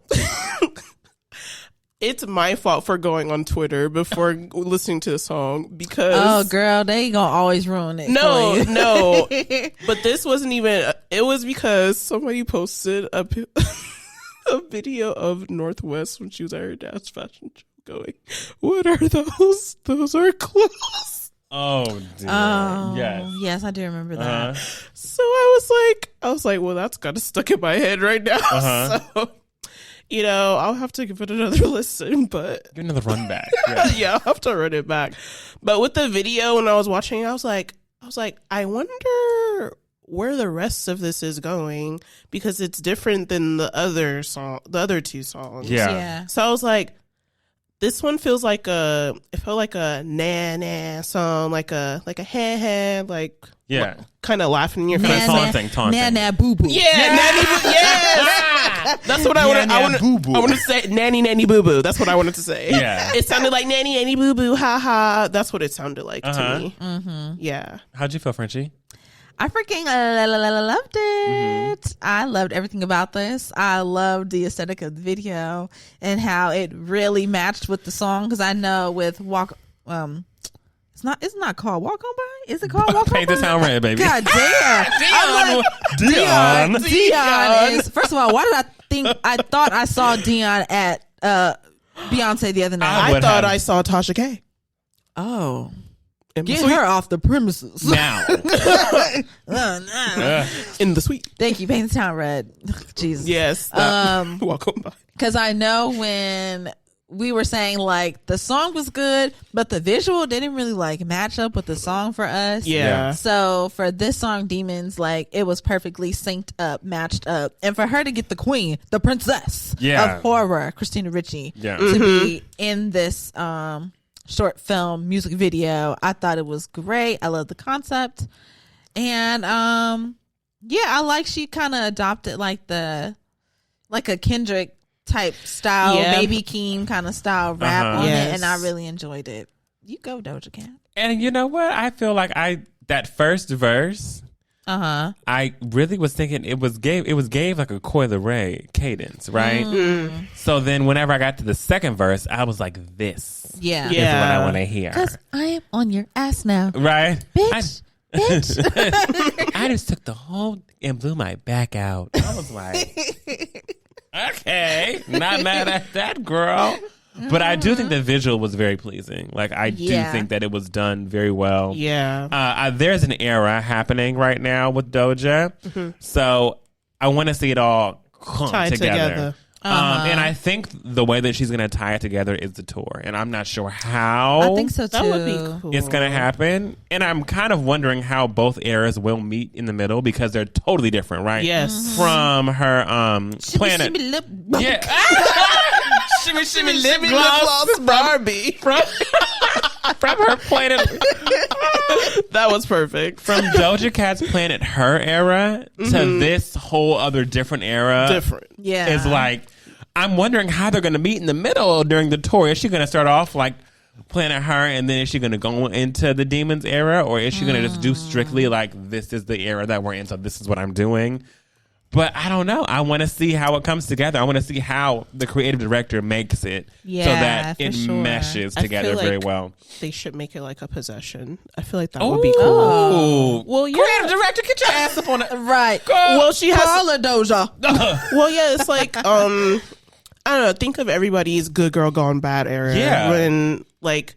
C: it's my fault for going on Twitter before listening to the song because
A: girl, they gonna always ruin it.
C: No. But this wasn't even. It was because somebody posted a video of Northwest when she was at her dad's fashion show, going, "What are those? Those are clothes."
B: Oh, dear.
A: Yes, I do remember that.
C: So I was like, well, that's kind of stuck in my head right now. So, you know, I'll have to give it another listen, but
B: Give another run back.
C: yeah, I'll have to run it back. But with the video, when I was watching, I was like, I wonder where the rest of this is going because it's different than the other two songs.
B: Yeah.
C: So I was like, this one feels like it felt like a na song, like a ha like kind of laughing in your face,
B: taunting.
A: Nah, boo boo.
C: Yeah, nanny boo. Yes, that's what I want to say. Nanny boo boo. That's what I wanted to say.
B: Yeah,
C: it sounded like nanny boo boo. Ha ha. That's what it sounded like to me.
A: Mm-hmm.
C: Yeah.
B: How'd you feel, Frenchie?
A: I freaking loved it. Mm-hmm. I loved everything about this. I loved the aesthetic of the video and how it really matched with the song. Because I know with It's not called Walk On By. Is it called Walk On By?
B: Paint the Town Red, baby.
A: God damn. Dion is, first of all, why did I think I thought I saw Dion at Beyonce the other night?
C: I thought I saw Tasha K.
A: Oh.
C: In
A: Get
C: the
A: her off the premises.
B: Now.
C: in the suite.
A: Thank you. Paint the Town Red. Jesus.
C: Yes. Welcome by.
A: Because I know when we were saying like the song was good, but the visual didn't really like match up with the song for us.
C: Yeah.
A: So for this song, Demons, like it was perfectly synced up, matched up, and for her to get the queen, the princess of horror, Christina Ricci, to be in this short film music video, I thought it was great. I love the concept, and I like she kind of adopted like a Kendrick type style, Baby Keem kind of style rap on it, and I really enjoyed it. You go, Doja Cat.
B: And you know what? I feel like that first verse, I really was thinking it was gave like a Coi Leray cadence, right? So then whenever I got to the second verse, I was like, this is what I want to hear.
A: Because I am on your ass now.
B: Right?
A: Bitch.
B: I just took the whole and blew my back out. I was like, okay, not mad at that, girl. But I do think the visual was very pleasing. Like, I do think that it was done very well.
C: Yeah.
B: There's an era happening right now with Doja. So I want to see it all
C: tied together.
B: And I think the way that she's going to tie it together is the tour. And I'm not sure how
A: I think so, too.
C: That would be cool.
B: It's going to happen. And I'm kind of wondering how both eras will meet in the middle because they're totally different, right?
C: Yes.
B: From her Planet.
A: Shimmy lip.
B: Yeah. Shimmy lip
C: gloss Barbie.
B: From her Planet.
C: That was perfect.
B: From Doja Cat's Planet Her era to this whole other different era.
C: Different.
A: Yeah.
B: Is like, I'm wondering how they're going to meet in the middle during the tour. Is she going to start off like Planet Her and then is she going to go into the Demons era, or is she going to just do strictly like, this is the era that we're in, so this is what I'm doing? But I don't know. I want to see how it comes together. I want to see how the creative director makes it so that it meshes together very well.
C: They should make it like a possession. I feel like that would be cool.
B: Oh.
C: Well, yeah.
B: Creative director, get your ass up on it.
A: Right.
C: Well, she has
A: Call her Doja.
C: Well, yeah, it's like I don't know. Think of everybody's good girl gone bad era.
B: Yeah.
C: When like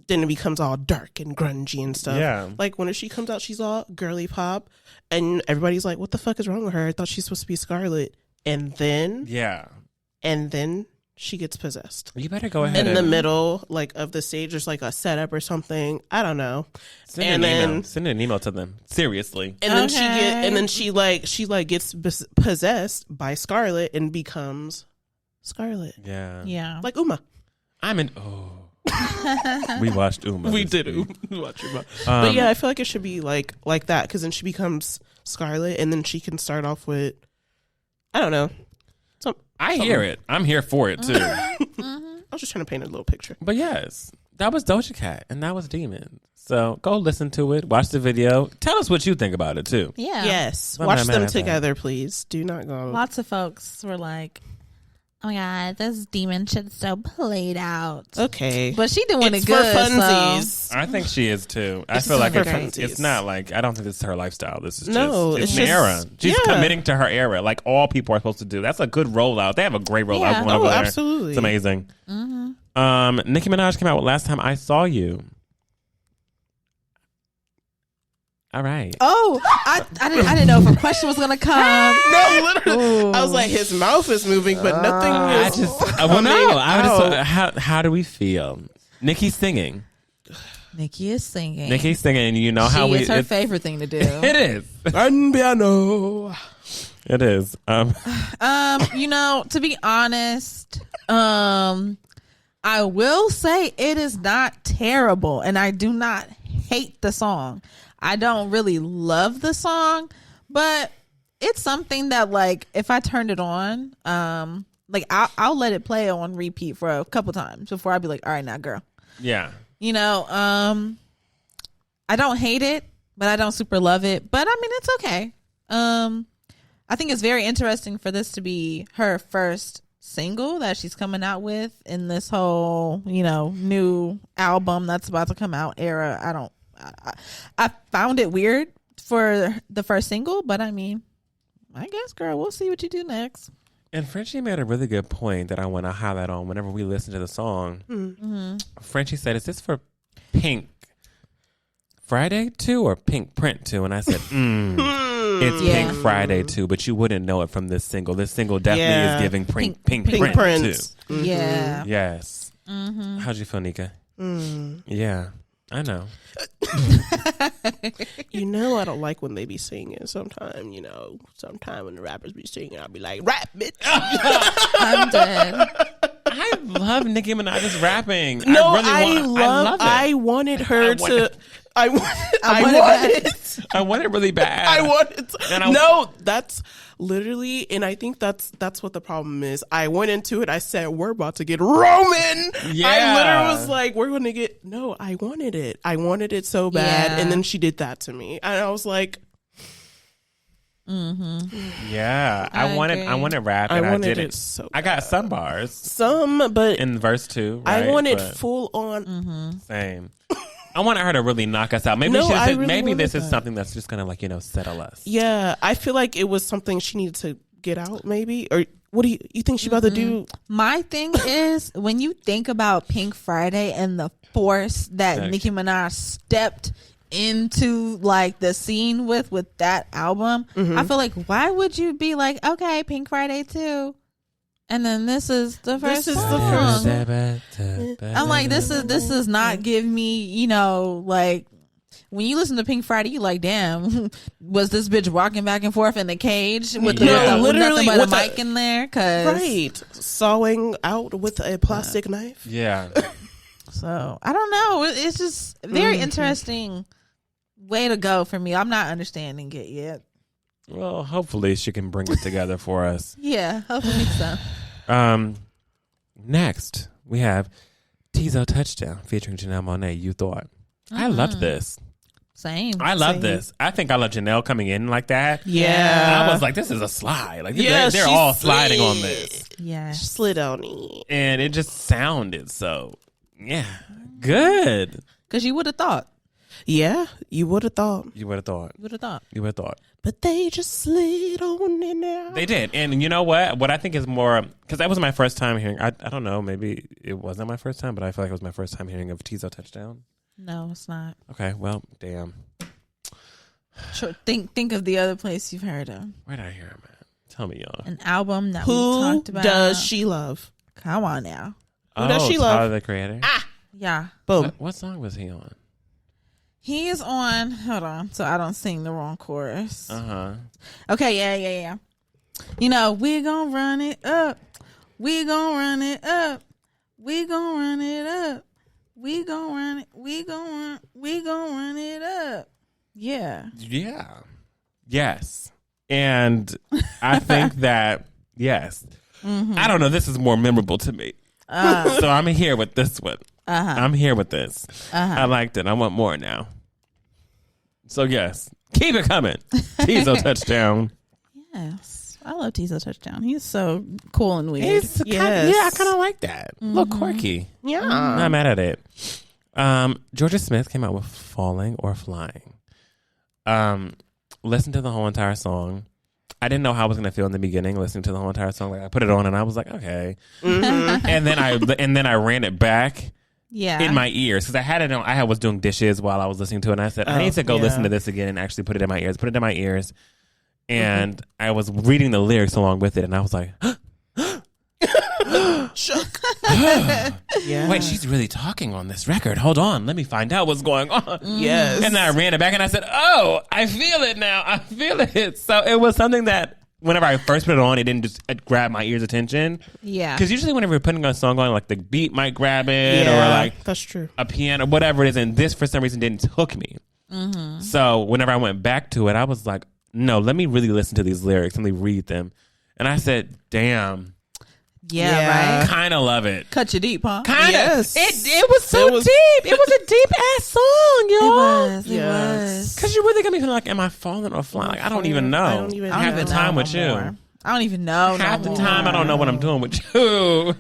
C: then it becomes all dark and grungy and stuff.
B: Yeah.
C: Like when she comes out, she's all girly pop, and everybody's like, "What the fuck is wrong with her? I thought she's supposed to be Scarlet." And then she gets possessed.
B: You better go ahead.
C: In the middle, like of the stage, there's like a setup or something. I don't know.
B: Send an email to them. Seriously.
C: And then she gets possessed by Scarlet and becomes Scarlet.
B: Yeah.
A: Yeah.
C: Like Uma.
B: We watched Uma.
C: We did watch Uma. But yeah, I feel like it should be like that, because then she becomes Scarlet and then she can start off with, I don't know.
B: I hear it. I'm here for it too.
C: I was just trying to paint a little picture.
B: But yes, that was Doja Cat and that was Demon. So go listen to it, watch the video. Tell us what you think about it too.
A: Yeah.
C: Yes.
B: I'm
C: Watch
B: not mad
C: them
B: at that.
C: together, please. Do not go.
A: Lots of folks were like, oh my God, this Demon shit's so played out.
C: Okay.
A: But she doing
C: It's
A: it good.
C: for funsies.
A: So.
B: I think she is too. I
C: It's
B: feel like
C: for
B: it's
C: funsies.
B: not like, I don't think this is her lifestyle. This is
C: No,
B: it's
C: it's
B: an
C: just-
B: era. She's
C: yeah.
B: committing to her era, like all people are supposed to do. That's a good rollout. They have a great rollout
A: Yeah.
B: going over there.
C: Absolutely.
B: It's amazing. Nicki Minaj came out with Last Time I Saw You. All right.
A: Oh, I didn't know if a question was gonna come.
C: No, literally. I was like, his mouth is moving, but nothing
B: I
C: is.
B: just, well, no. I just, how do we feel? Nicki's singing.
A: Nikki is singing.
B: Nicki's singing, and you know how
A: It's her favorite thing to do.
B: It is.
C: Piano.
B: It is.
A: You know, to be honest, I will say it is not terrible, and I do not hate the song. I don't really love the song, but it's something that, like, if I turned it on, like I'll let it play on repeat for a couple times before I be like, all right, now, girl.
B: Yeah.
A: You know, I don't hate it, but I don't super love it. But I mean, it's okay. I think it's very interesting for this to be her first single that she's coming out with in this whole, new album that's about to come out era. I found it weird for the first single, but I mean, I guess, girl, we'll see what you do next.
B: And Frenchie made a really good point that I want to highlight on whenever we listen to the song.
A: Mm-hmm.
B: Frenchie said, "Is this for Pink Friday 2 or Pink Print 2?" And I said, it's Pink Friday 2, but you wouldn't know it from this single. This single definitely is giving Pink Print 2.
C: Mm-hmm.
A: Yeah.
B: Yes.
A: Mm-hmm.
B: How'd you feel, Nika? Yeah, I know.
C: I don't like when they be singing. Sometime when the rappers be singing, I'll be like, rap, bitch.
A: I'm dead.
B: I love Nicki Minaj's rapping.
C: No,
B: I love it.
C: I wanted her to. I
B: want it really bad.
C: I wanted to. No, that's literally, and I think that's what the problem is. I went into it. I said, we're about to get Roman.
B: Yeah.
C: I literally was like, we're going to get. No, I wanted it. I wanted it so bad, and then she did that to me, and I was like.
B: Yeah, I wanted rap, and I did it.
C: So
B: I got some bars,
C: but
B: in verse 2. Right?
C: I wanted full on.
B: Same. I wanted her to really knock us out. Maybe this is something that's just gonna settle us.
C: Yeah, I feel like it was something she needed to get out, maybe. Or what do you think she about to do?
A: My thing is, when you think about Pink Friday and the force that Nicki Minaj stepped into like the scene with that album, I feel like, why would you be like, okay, Pink Friday 2, and then this is the first song. I'm like, this is not give me, like, when you listen to Pink Friday, you like, damn, was this bitch walking back and forth in the cage with
C: literally
A: nothing but
C: with
A: a mic in there? Cause
C: sawing out with a plastic knife.
B: Yeah.
A: So I don't know. It's just very interesting way to go for me. I'm not understanding it yet.
B: Well, hopefully she can bring it together for us.
A: Yeah, hopefully so.
B: Next, we have Teezo Touchdown featuring Janelle Monáe. You thought. I loved this.
A: Same.
B: I love this. I think I love Janelle coming in like that.
C: Yeah.
B: I was like, this is a slide. Like, they're all sliding on this.
A: Yeah.
C: She slid on it.
B: And it just sounded so, good.
A: Because you would have thought.
C: Yeah, you would have thought.
B: You would have thought.
A: You would have thought.
B: You would have thought.
C: But they just slid on in there.
B: They did. And you know what? What I think is more, because that was my first time hearing, I don't know, maybe it wasn't my first time, but I feel like it was my first time hearing of Teezo Touchdown.
A: No, it's not.
B: Okay, well, damn.
A: Sure, think of the other place you've heard of.
B: Where did I hear him at? Tell me, y'all.
A: An album that we
C: Who
A: talked about.
C: does she love?
A: Come on now.
C: Who does she love?
B: Tyler, the Creator.
A: Yeah.
C: Boom.
B: What song was he on?
A: He is on, hold on, so I don't sing the wrong chorus.
B: Uh-huh.
A: Okay, yeah. We're gonna run it up. We're gonna run it up. We're gonna run it up. We gonna run it. We gonna run it up. Yeah.
B: Yeah. Yes. And I think that, yes. I don't know. This is more memorable to me. So I'm here with this one. I'm here with this. I liked it. I want more now. So, yes. Keep it coming. Teezo Touchdown.
A: Yes. I love Teezo Touchdown. He's so cool and weird.
B: I kind of like that. A little quirky.
C: Yeah.
B: Not mad at it. Jorja Smith came out with Falling or Flying. Listened to the whole entire song. I didn't know how I was going to feel in the beginning listening to the whole entire song. Like, I put it on and I was like, okay. And then I ran it back in my ears because I had it on. I was doing dishes while I was listening to it, and I said, I need to go listen to this again and actually put it in my ears. Put it in my ears. And I was reading the lyrics along with it, and I was like,
C: Shook.
B: wait, she's really talking on this record. Hold on. Let me find out what's going on.
C: Yes.
B: And then I ran it back and I said, oh, I feel it now. I feel it. So it was something that whenever I first put it on, it didn't just grab my ear's attention.
A: Yeah.
B: Because usually whenever you're putting a song on, like the beat might grab it or like
C: that's true.
B: a piano, whatever it is. And this, for some reason, didn't hook me. So whenever I went back to it, I was like, no, let me really listen to these lyrics. Let me read them. And I said, damn.
A: Yeah, right.
B: Kind of love it.
A: Cut you deep, huh?
B: Kind of.
C: Yes.
B: It was so deep. It was a deep ass song, y'all.
A: It was.
B: Because you really got me feeling like, am I falling or flying? Like, I don't even know.
C: I don't even
B: have the time with you.
A: I don't even know.
B: Half the time, I don't know what I'm doing with you.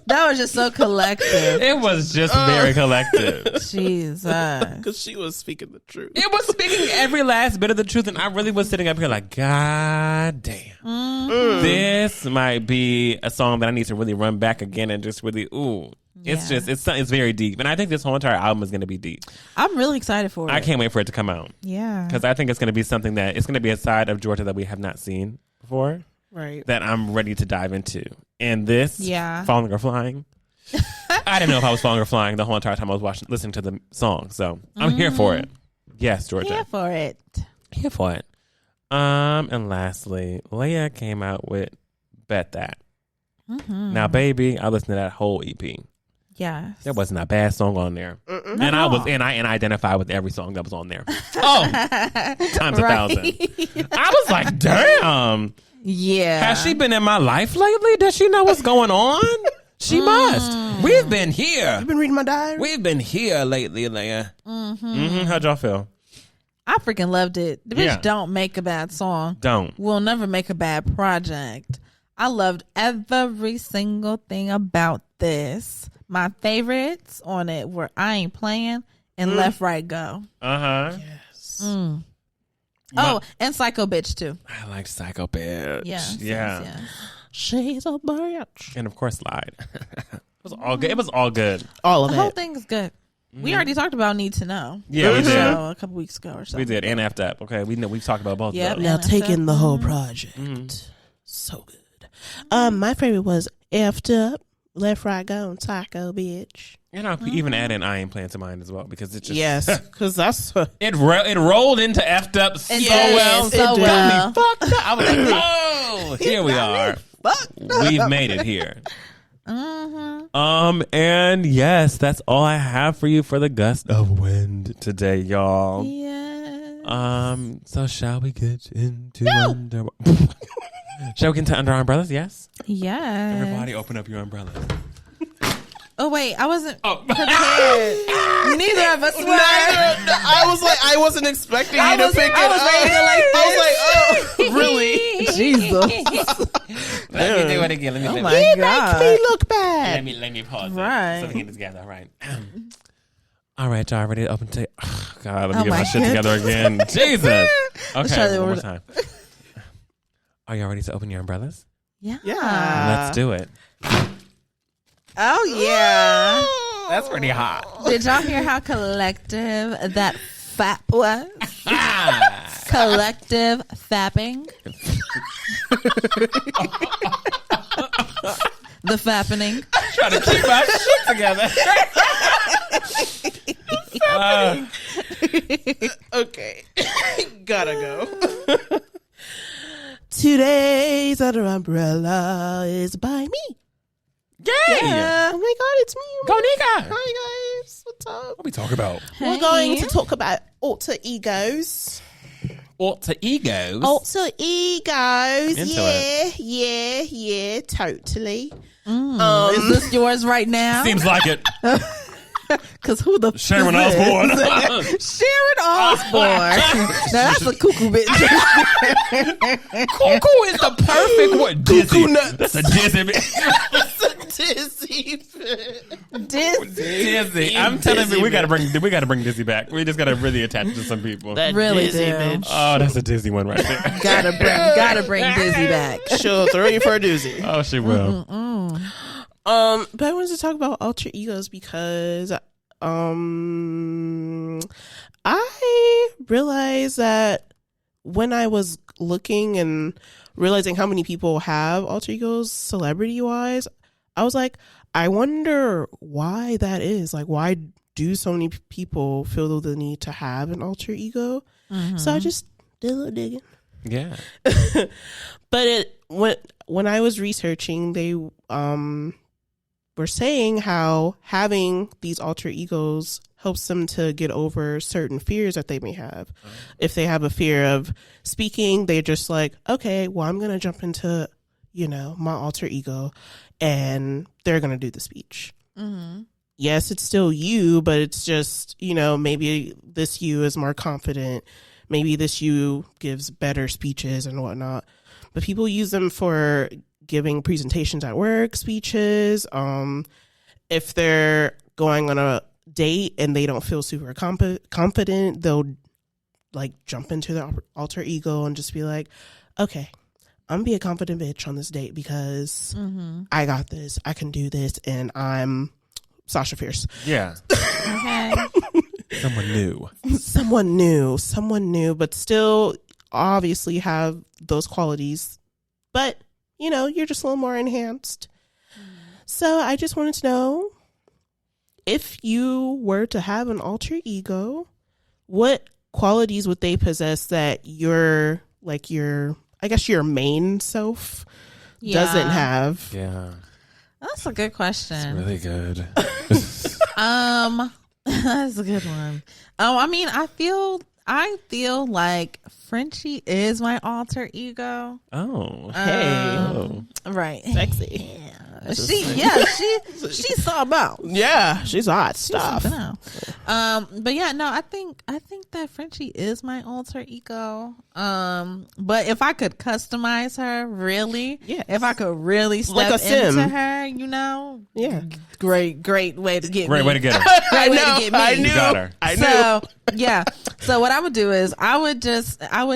A: That was just so collective.
B: It was just very collective.
A: Jesus.
C: Because she was speaking the truth.
B: It was speaking every last bit of the truth, and I really was sitting up here like, God damn. This might be a song that I need to really run back again and just really, It's just, it's very deep. And I think this whole entire album is going to be deep.
A: I'm really excited for it.
B: I can't wait for it to come out.
A: Yeah.
B: Because I think it's going to be something that, it's going to be a side of Jorja that we have not seen before.
C: Right.
B: That I'm ready to dive into. And this,
A: Yeah.
B: Falling or Flying, I didn't know if I was falling or flying the whole entire time I was listening to the song. So I'm here for it. Yes, Jorja.
A: Here for it.
B: Here for it. And lastly, LAYA came out with Bet That. Now, baby, I listened to that whole EP.
A: Yes.
B: There wasn't a bad song on there. And I identified with every song that was on there. Times 1,000. I was like, damn.
A: Yeah.
B: Has she been in my life lately? Does she know what's going on? She must. We've been here.
C: You've been reading my diary?
B: We've been here lately, LAYA. How'd y'all feel?
A: I freaking loved it. The bitch
B: Yeah.
A: don't make a bad song.
B: Don't.
A: Will never make a bad project. I loved every single thing about this. My favorites on it were I Ain't Playing and Left, Right, Go.
C: Yes.
A: Oh, and Psycho Bitch too.
B: I like Psycho Bitch.
A: Yeah.
C: She's a bitch.
B: And of course, Slide. It was all good. It was all good.
C: All of
A: The
C: it.
A: whole thing is good. We already talked about Need to Know.
B: Yeah, we did.
A: So, a couple weeks ago or so.
B: We did. And After Up. Okay, we've talked about both
A: Yep.
B: of those.
C: Now
A: And
C: taking the
A: after-
C: whole project. So good. My favorite was After Up, Left, Right, Go, and Psycho Bitch.
B: And I even add in I Ain't Playing to mine as well because it just
C: Yes, because that's
B: it rolled into Effed Up so
A: did.
B: well.
A: So
C: did.
A: well.
B: Fucked up. I was like, oh, here we are. We've made it here. And yes, that's all I have for you for the gust of wind today, y'all.
A: Yeah.
B: So shall we get into under? Shall we get into under our umbrellas? Yes.
A: Yeah.
B: Everybody, open up your umbrellas.
A: Oh wait, I wasn't
B: Oh.
A: prepared. Neither of us were.
C: I was like, I wasn't expecting you to pick it
A: I was
C: up.
A: ready to
C: I was like, oh, really?
A: Jesus.
B: Let me do it again.
A: Oh
B: Let
A: my
C: Make
A: God.
C: me look bad.
B: me pause
A: Right.
B: it so we can get together. All right. All right, y'all ready to open to? Oh, God, let me
A: Oh
B: get my
A: my
B: shit together again. Jesus.
A: try
B: Okay,
A: that
B: one more
A: one.
B: time. Are y'all ready to open your umbrellas?
A: Yeah.
B: Let's do it.
A: Oh yeah.
B: That's pretty hot.
A: Did y'all hear how collective that fap was? Collective fapping. The fappening.
B: Trying to keep my shit together.
C: Okay. Gotta go. Today's under umbrella is by me.
B: Yeah.
C: Oh my God, it's me.
B: Go, Nika.
C: Hi guys. What's up?
B: What we talk about?
C: We're going to talk about alter egos.
B: Alter egos.
C: Alter egos.
B: Into
C: Yeah, totally.
A: Is this yours right now?
B: Seems like it.
A: Because who the
B: Sharon
A: f- is
B: Osbourne.
A: this? Sharon Osbourne. Now that's a cuckoo bitch.
B: Cuckoo is the perfect word. Dizzy.
C: nuts.
B: That's a dizzy. bitch.
C: Dizzy.
B: Dizzy. I'm telling you, we gotta bring Dizzy back. We just gotta really attach it to some people.
C: That
A: Really
C: dizzy
A: do.
C: bitch.
B: Oh, that's a Dizzy one right there.
A: gotta bring Dizzy back.
C: She'll throw you for a doozy.
B: Oh, she will.
C: But I wanted to talk about alter egos because I realized that when I was looking and realizing how many people have alter egos celebrity wise, I was like, I wonder why that is. Like, why do so many people feel the need to have an alter ego? So I just did a little digging.
B: Yeah.
C: But when I was researching, they were saying how having these alter egos helps them to get over certain fears that they may have. If they have a fear of speaking, they're just like, okay, well, I'm going to jump into, my alter ego and they're going to do the speech. Yes, it's still you, but it's just, maybe this you is more confident. maybe this you gives better speeches and whatnot. But people use them for giving presentations at work, speeches. If they're going on a date and they don't feel super confident, they'll like jump into their alter ego and just be like, okay, I'm gonna be a confident bitch on this date because I got this, I can do this, and I'm Sasha Fierce.
B: Yeah.
A: Okay.
B: Someone
C: new, but still obviously have those qualities, but you know, you're just a little more enhanced. So I just wanted to know, if you were to have an alter ego, what qualities would they possess that your main self doesn't have?
B: Yeah.
A: That's a good question.
B: Really good.
A: That's a good one. I mean, I feel like Frenchie is my alter ego.
B: Oh.
C: Hey.
A: Right.
C: Sexy.
A: Yeah. She saw about.
C: Yeah, she's hot stuff.
A: But yeah, no, I think that Frenchie is my alter ego. But if I could customize her, really, if I could really step
C: like a sim.
A: into her, you know,
C: yeah,
A: great way to get
B: Great
A: me.
B: way to get her.
A: Great way to get me.
C: I knew.
B: You got her.
C: I knew.
A: So yeah. So what I would do is I would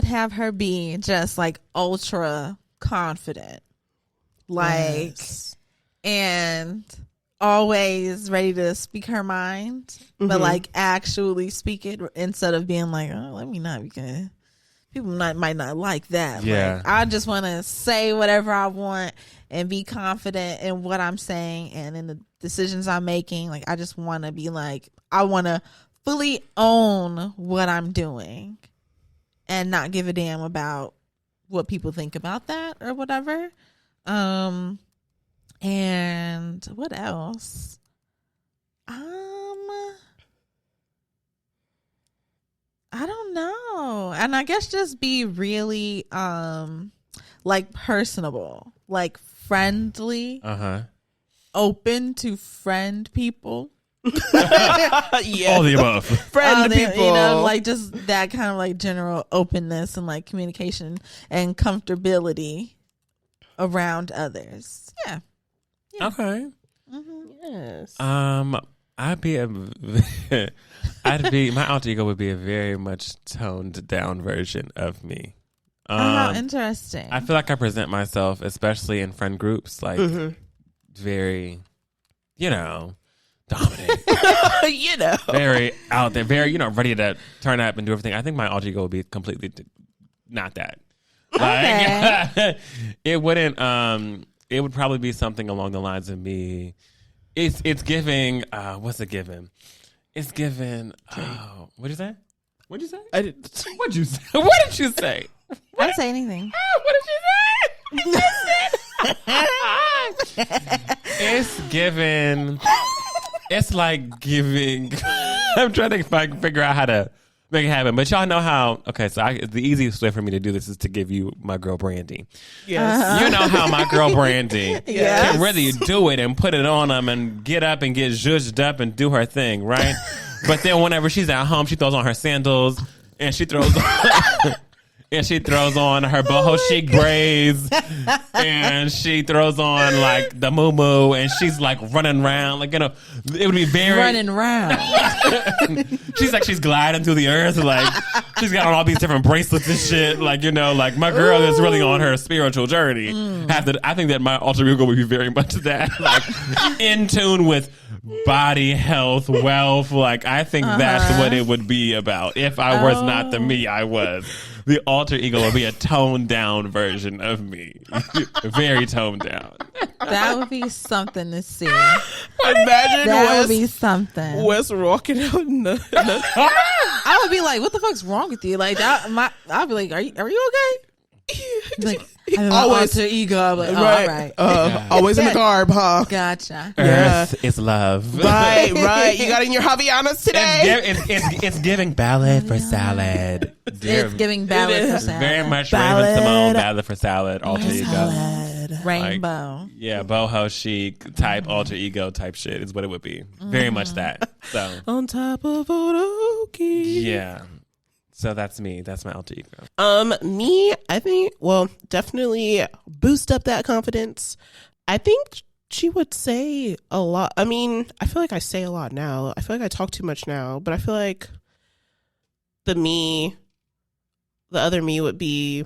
A: have her be just like ultra confident, like, and always ready to speak her mind, but like actually speak it instead of being like, oh, let me not, because people might not like that.
B: Yeah.
A: Like, I just want to say whatever I want and be confident in what I'm saying and in the decisions I'm making. Like, I just want to be like, I want to fully own what I'm doing and not give a damn about what people think about that or whatever. And what else? I don't know. And I guess just be really like personable, like friendly, open to friend people.
C: Yeah.
B: All the above.
C: Friend people.
A: You know, like just that kind of like general openness and like communication and comfortability around others. Yeah.
B: Okay.
C: Yes.
B: I'd be my alter ego would be a very much toned down version of me.
A: How interesting.
B: I feel like I present myself, especially in friend groups, like very, dominant. Very out there, very, ready to turn up and do everything. I think my alter ego would be completely not that. Like, it wouldn't, it would probably be something along the lines of me. It's giving, what's it giving? It's giving, what'd you say? What'd you say? What'd you say? What did you say?
A: I didn't say anything.
B: What did you say? It's giving, it's like giving, I'm trying to think if I can figure out how to make it happen. But y'all know how, okay, so the easiest way for me to do this is to give you my girl Brandy.
C: Yes.
B: You know how my girl Brandy can really do it and put it on them and get up and get zhuzhed up and do her thing, right? But then whenever she's at home, she throws on her sandals and she throws on... And she throws on her boho chic braids, and she throws on like the moo and she's like running around, like it would be very
A: running around.
B: she's gliding through the earth, like she's got on all these different bracelets and shit, like like my girl is really on her spiritual journey. I think that my alter ego would be very much that, like in tune with body health, wealth. Like I think that's what it would be about if I was not the me I was. The alter ego would be a toned down version of me. Very toned down.
A: That would be something to see.
C: Imagine
A: that would be something.
C: Wes walking out in the
A: I would be like, what the fuck's wrong with you? Like that, I'd be like, are you okay? Like, I have
C: always
A: alter ego. I'm like, all right.
C: Always in the garb, huh?
A: Gotcha.
B: Earth is love.
C: Right. You got in your Havaianas today?
B: It's giving ballad for salad.
A: It's giving ballad for salad.
B: Very much Raven Simone, ballad for salad, alter ego.
A: Rainbow.
B: Like, boho chic type alter ego type shit is what it would be. Very much that. So
C: on top of Odoki.
B: Yeah. So that's me. That's my alter ego.
C: Me, I think, well, definitely boost up that confidence. I think she would say a lot. I mean, I feel like I say a lot now. I feel like I talk too much now, but I feel like the other me would be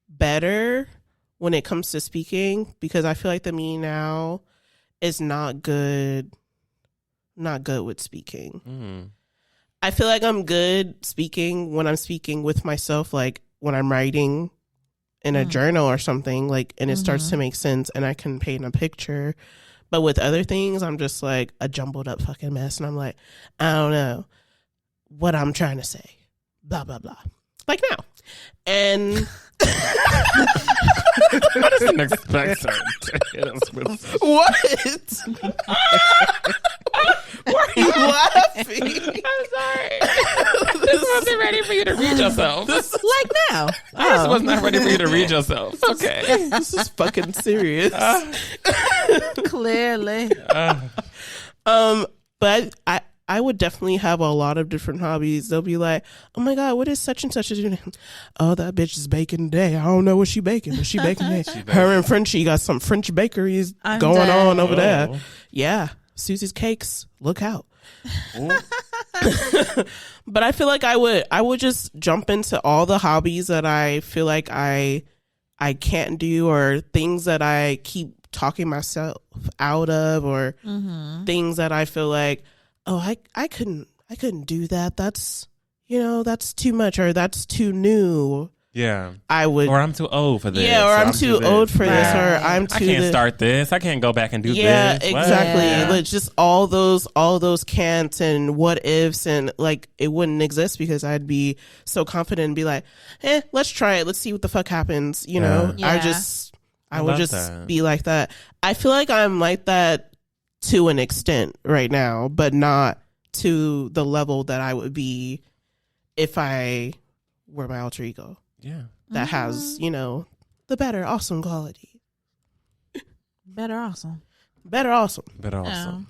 C: better when it comes to speaking, because I feel like the me now is not good with speaking.
B: Mm.
C: I feel like I'm good speaking when I'm speaking with myself, like when I'm writing in a journal or something, like, and it starts to make sense and I can paint a picture. But with other things, I'm just like a jumbled up fucking mess. And I'm like, I don't know what I'm trying to say. Blah, blah, blah. Like now. And
B: I didn't expect her to hit us with
C: what? Why are you laughing?
B: I'm sorry. This wasn't ready for you to read yourself.
A: Like now.
B: This was not ready for you to read yourself. Okay.
C: This is fucking serious.
A: Clearly.
C: But I would definitely have a lot of different hobbies. They'll be like, oh my God, what is such and such doing? Oh, that bitch is baking today. I don't know what she baking, but she baking today. Her and Frenchie got some French bakeries going on over there. Yeah. Susie's Cakes. Look out. But I feel like I would just jump into all the hobbies that I feel like I can't do, or things that I keep talking myself out of, or things that I feel like, oh, I couldn't do that. That's too much, or that's too new.
B: Yeah.
C: I would,
B: or I'm too old for this.
C: Yeah, or I'm too old for this, or I'm too.
B: I can't start this. I can't go back and do this.
C: Yeah, exactly.
B: Yeah.
C: Like, just all those can'ts and what ifs, and like it wouldn't exist because I'd be so confident and be like, let's try it. Let's see what the fuck happens. You know,
A: Yeah.
C: I would just be like that. I feel like I'm like that to an extent right now, but not to the level that I would be if I were my alter ego.
B: Yeah.
C: That has, the better awesome quality.
A: Better awesome.
C: Better awesome.
B: But also.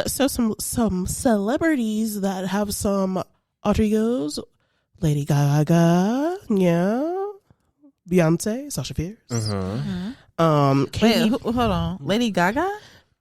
C: So some celebrities that have some alter egos. Lady Gaga, yeah. Beyonce, Sasha Fierce.
A: Wait, hold on. Lady Gaga?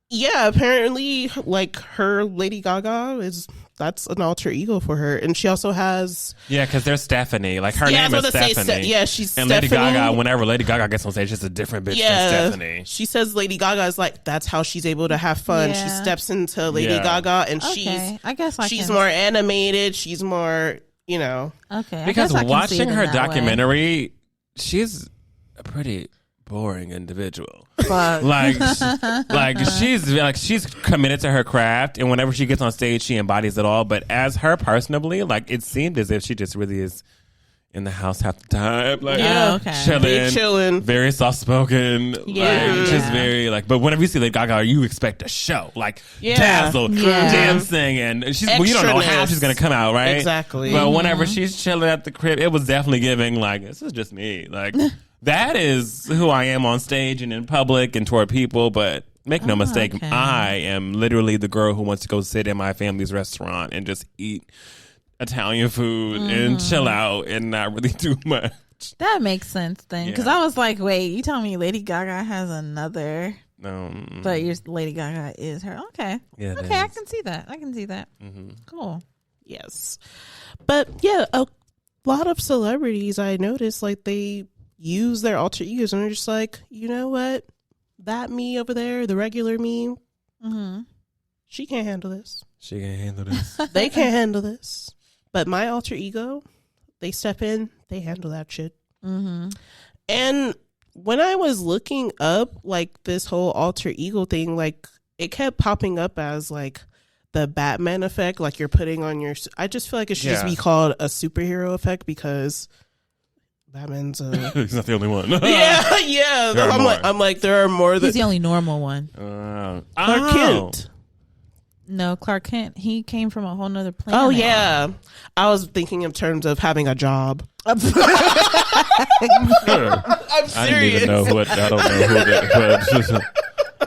C: Yeah, apparently, like, her Lady Gaga that's an alter ego for her, and she also has.
B: Yeah, because there's Stephanie. Like, her name is Stephanie.
C: She's
B: and
C: Stephanie.
B: Lady Gaga. Whenever Lady Gaga gets on stage, it's a different bitch than Stephanie.
C: She says Lady Gaga is like, that's how she's able to have fun.
A: Yeah.
C: She steps into Lady Gaga, and she's more animated. She's more,
A: Okay.
B: Because watching her documentary, she's a pretty boring individual.
A: But
B: she's committed to her craft, and whenever she gets on stage, she embodies it all. But as her personally, like, it seemed as if she just really is in the house half the time, like chilling, very soft spoken, just very like. But whenever you see Lady Gaga, you expect a show, like dazzle, dancing, and she's you don't know how she's gonna come out, right?
C: Exactly.
B: But whenever she's chilling at the crib, it was definitely giving like, this is just me, like. That is who I am on stage and in public and toward people, but make no mistake, I am literally the girl who wants to go sit in my family's restaurant and just eat Italian food and chill out and not really do much.
A: That makes sense then. Because I was like, wait, you telling me Lady Gaga has another... but your Lady Gaga is her. Okay.
B: Yeah,
A: okay, I can see that. Cool.
C: Yes. But yeah, a lot of celebrities I noticed, like, they use their alter egos and they're just like, you know what, that me over there, the regular me, she can't handle this. They can't handle this. But my alter ego, they step in, they handle that shit. And when I was looking up like this whole alter ego thing, like, it kept popping up as like the Batman effect, like you're putting on your, I just feel like it should just be called a superhero effect, because Batman's
B: he's not the only one.
C: I'm like there are more.
A: He's the only normal one.
C: Clark Kent.
A: No, Clark Kent. He came from a whole nother planet.
C: Oh yeah, I was thinking in terms of having a job. I'm serious.
B: I didn't even know what. I don't know who that was.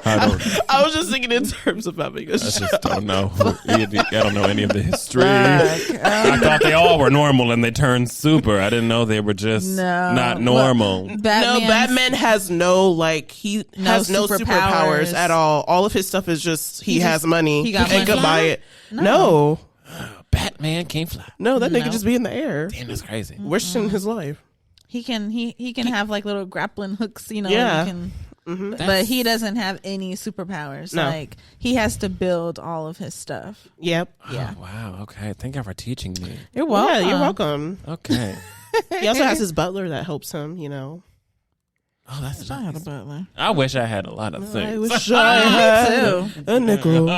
C: I was just thinking in terms of having a
B: I
C: show.
B: just don't know. I don't know any of the history. I thought they all were normal and they turned super. I didn't know they were just not normal.
C: No, Batman has no has no superpowers at all. All of his stuff is just he has money.
A: He got
C: and
A: money.
C: could buy it. No.
B: Batman can't fly.
C: No, that nigga just be in the air.
B: Damn, that's crazy.
C: Wishing his life.
A: He can have like little grappling hooks, you know.
C: Yeah.
A: He can, but he doesn't have any superpowers.
C: No.
A: Like he has to build all of his stuff.
C: Yep.
A: Yeah.
B: Oh, wow. Okay. Thank you for teaching me.
A: You're welcome.
C: Yeah, you're welcome.
B: Okay.
C: He also has his butler that helps him, you know.
B: Oh, that's
A: I had a
B: nice.
A: butler.
B: I wish I had a lot of
C: I
B: things.
C: wish I had
A: too.
C: a nickel.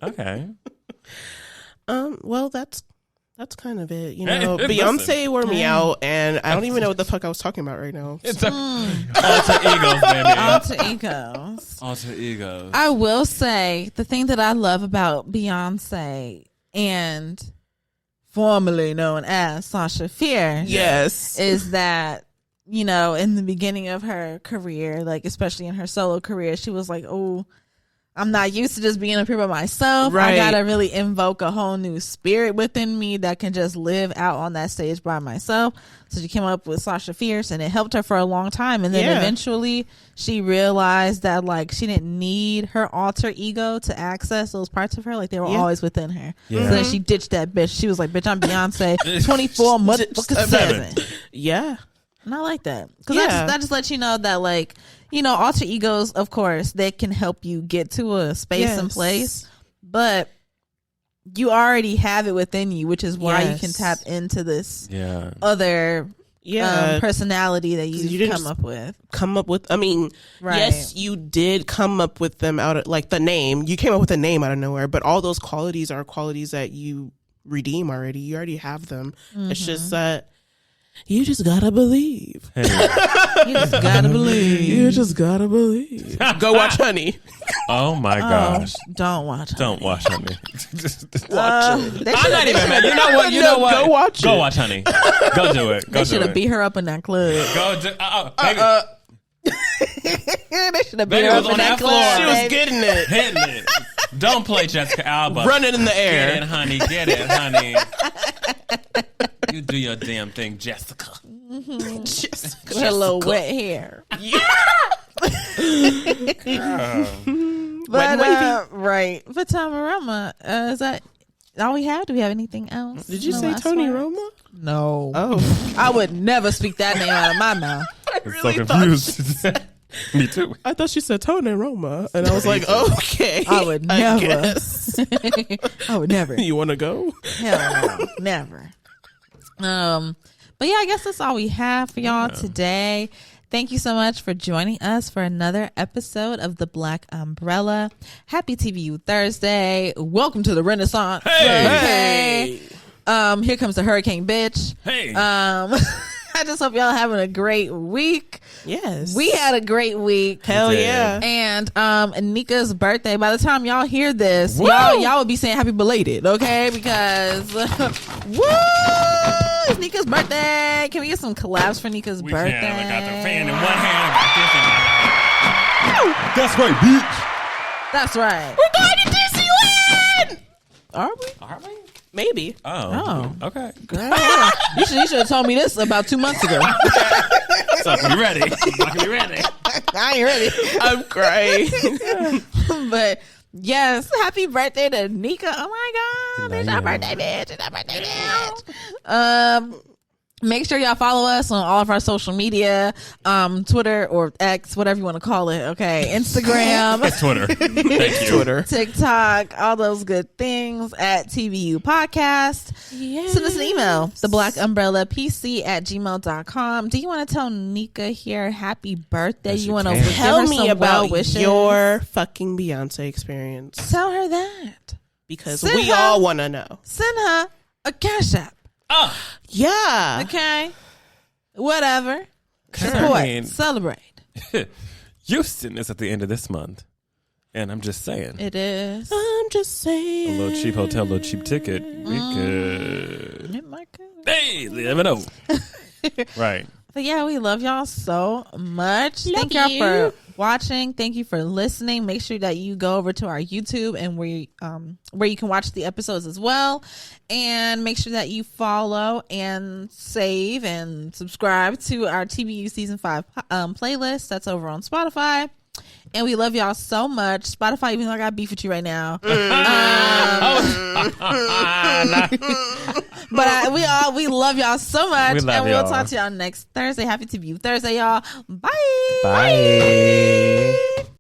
B: Okay.
C: Well, that's kind of it. You know,
B: Hey,
C: Beyonce
B: listen.
C: wore me out, and I don't even know what the fuck I was talking about right now.
B: It's alter egos, baby.
A: Alter egos.
B: Alter egos.
A: I will say the thing that I love about Beyonce and formerly known as Sasha Fierce
C: Yes.
A: is that, you know, in the beginning of her career, like especially in her solo career, she was like, oh, I'm not used to just being up here by myself.
C: Right.
A: I gotta really invoke a whole new spirit within me that can just live out on that stage by myself. So she came up with Sasha Fierce, and it helped her for a long time. And then
C: Yeah.
A: eventually she realized that like she didn't need her alter ego to access those parts of her. Like they were always within her.
B: Yeah.
A: So then she ditched that bitch. She was like, bitch, I'm Beyonce 24 motherfucking 7.
C: Yeah.
A: And I like that. Because
C: Yeah.
A: that just lets you know that, like, you know, alter egos, of course, they can help you get to a space and place. But you already have it within you, which is why you can tap into this other personality that you
C: didn't
A: come up with.
C: I mean,
A: Right.
C: yes, you did come up with them out of, like, the name. You came up with a name out of nowhere, but all those qualities are qualities that you redeem already. You already have them. It's just that you just gotta believe.
A: You just gotta believe.
C: You just gotta believe. Go watch Honey.
B: Oh my gosh.
A: Don't watch Honey.
B: Don't watch Honey.
C: Watch it.
B: I'm not even mad. You know what? You know what?
C: Go watch
B: Go
C: it.
B: watch Honey. Go do it. Go
A: They
B: do
A: should have
B: it.
A: beat her up in that club.
B: Go do
A: They should have beat
B: Baby
A: her
B: was
A: up in
B: on
A: that
B: that floor.
A: club.
C: She was
A: baby.
C: getting it.
B: hitting it. Don't play Jessica Alba.
C: Run it in the
B: Get
C: air.
B: it, honey. Get it, honey. You do your damn thing, Jessica.
C: Just,
A: With her little wet hair. But right. But Tamarama, is that all we have? Do we have anything else?
C: did you
A: No
C: say
A: last
C: Tony
A: words?
C: Roma?
A: No.
C: Oh.
A: I would never speak that name out of my mouth.
B: I'm so confused. Me too.
C: I thought she said Tony Roma. And I was like, okay.
A: I would never.
C: guess.
A: I would never.
C: You want to go?
A: Hell no. Never. But yeah, I guess that's all we have for y'all today. Thank you so much for joining us for another episode of The Black Umbrella. Happy TVU Thursday. Welcome to the Renaissance.
B: Hey.
A: Here comes the hurricane bitch.
B: Hey.
A: I just hope y'all having a great week.
C: Yes.
A: We had a great week.
C: Hell
B: did.
C: yeah.
A: And Nika's birthday. By the time y'all hear this,
B: Woo!
A: y'all would be saying happy belated, okay? Because woo! It's Nika's birthday. Can we get some collabs for Nika's
B: We
A: birthday?
B: can. I got the fan in one hand. I got this in my hand. That's right, bitch.
A: That's right. We're going to Disneyland. Are we?
B: Are we?
C: Maybe.
B: Oh. Okay.
A: Girl, you should have told me this about 2 months ago.
B: So I can be ready. I can be ready.
A: I ain't ready.
C: I'm crying.
A: But yes, happy birthday to Nika. Oh my God. It's our birthday, bitch. It's our birthday, bitch. Make sure y'all follow us on all of our social media, Twitter or X, whatever you want to call it. Okay. Instagram,
B: It's Twitter. Thank you.
C: Twitter.
A: TikTok, all those good things at TVU Podcast.
C: Yes.
A: Send us an email, theblackUmbrellaPC@gmail.com. Do you want to tell Nika here happy birthday?
B: Yes,
A: you
B: you
A: want to
B: can.
A: give
C: Tell
A: her
C: me
A: some
C: about
A: well wishes?
C: your fucking Beyonce experience.
A: Tell her that.
C: Because
A: Send
C: we
A: her-
C: all want to know.
A: Send her a Cash App.
B: Oh.
C: Yeah.
A: Okay. Whatever.
B: Sure.
A: Support.
B: I mean-
A: Celebrate.
B: Houston is at the end of this month. And I'm just saying.
A: It is.
C: I'm just saying.
B: A little cheap hotel, a little cheap ticket. We could.
A: It might go.
B: Hey, let me know. Right.
A: But yeah, we love y'all so much.
C: Love
A: Thank y'all
C: you.
A: for watching. Thank you for listening. Make sure that you go over to our YouTube and where you can watch the episodes as well. And make sure that you follow and save and subscribe to our TBU Season 5 playlist. That's over on Spotify. And we love y'all so much. Spotify, even though I got beef with you right now. But we love y'all so much. And we'll talk to y'all next Thursday. Happy TBU Thursday, y'all. Bye.
B: Bye.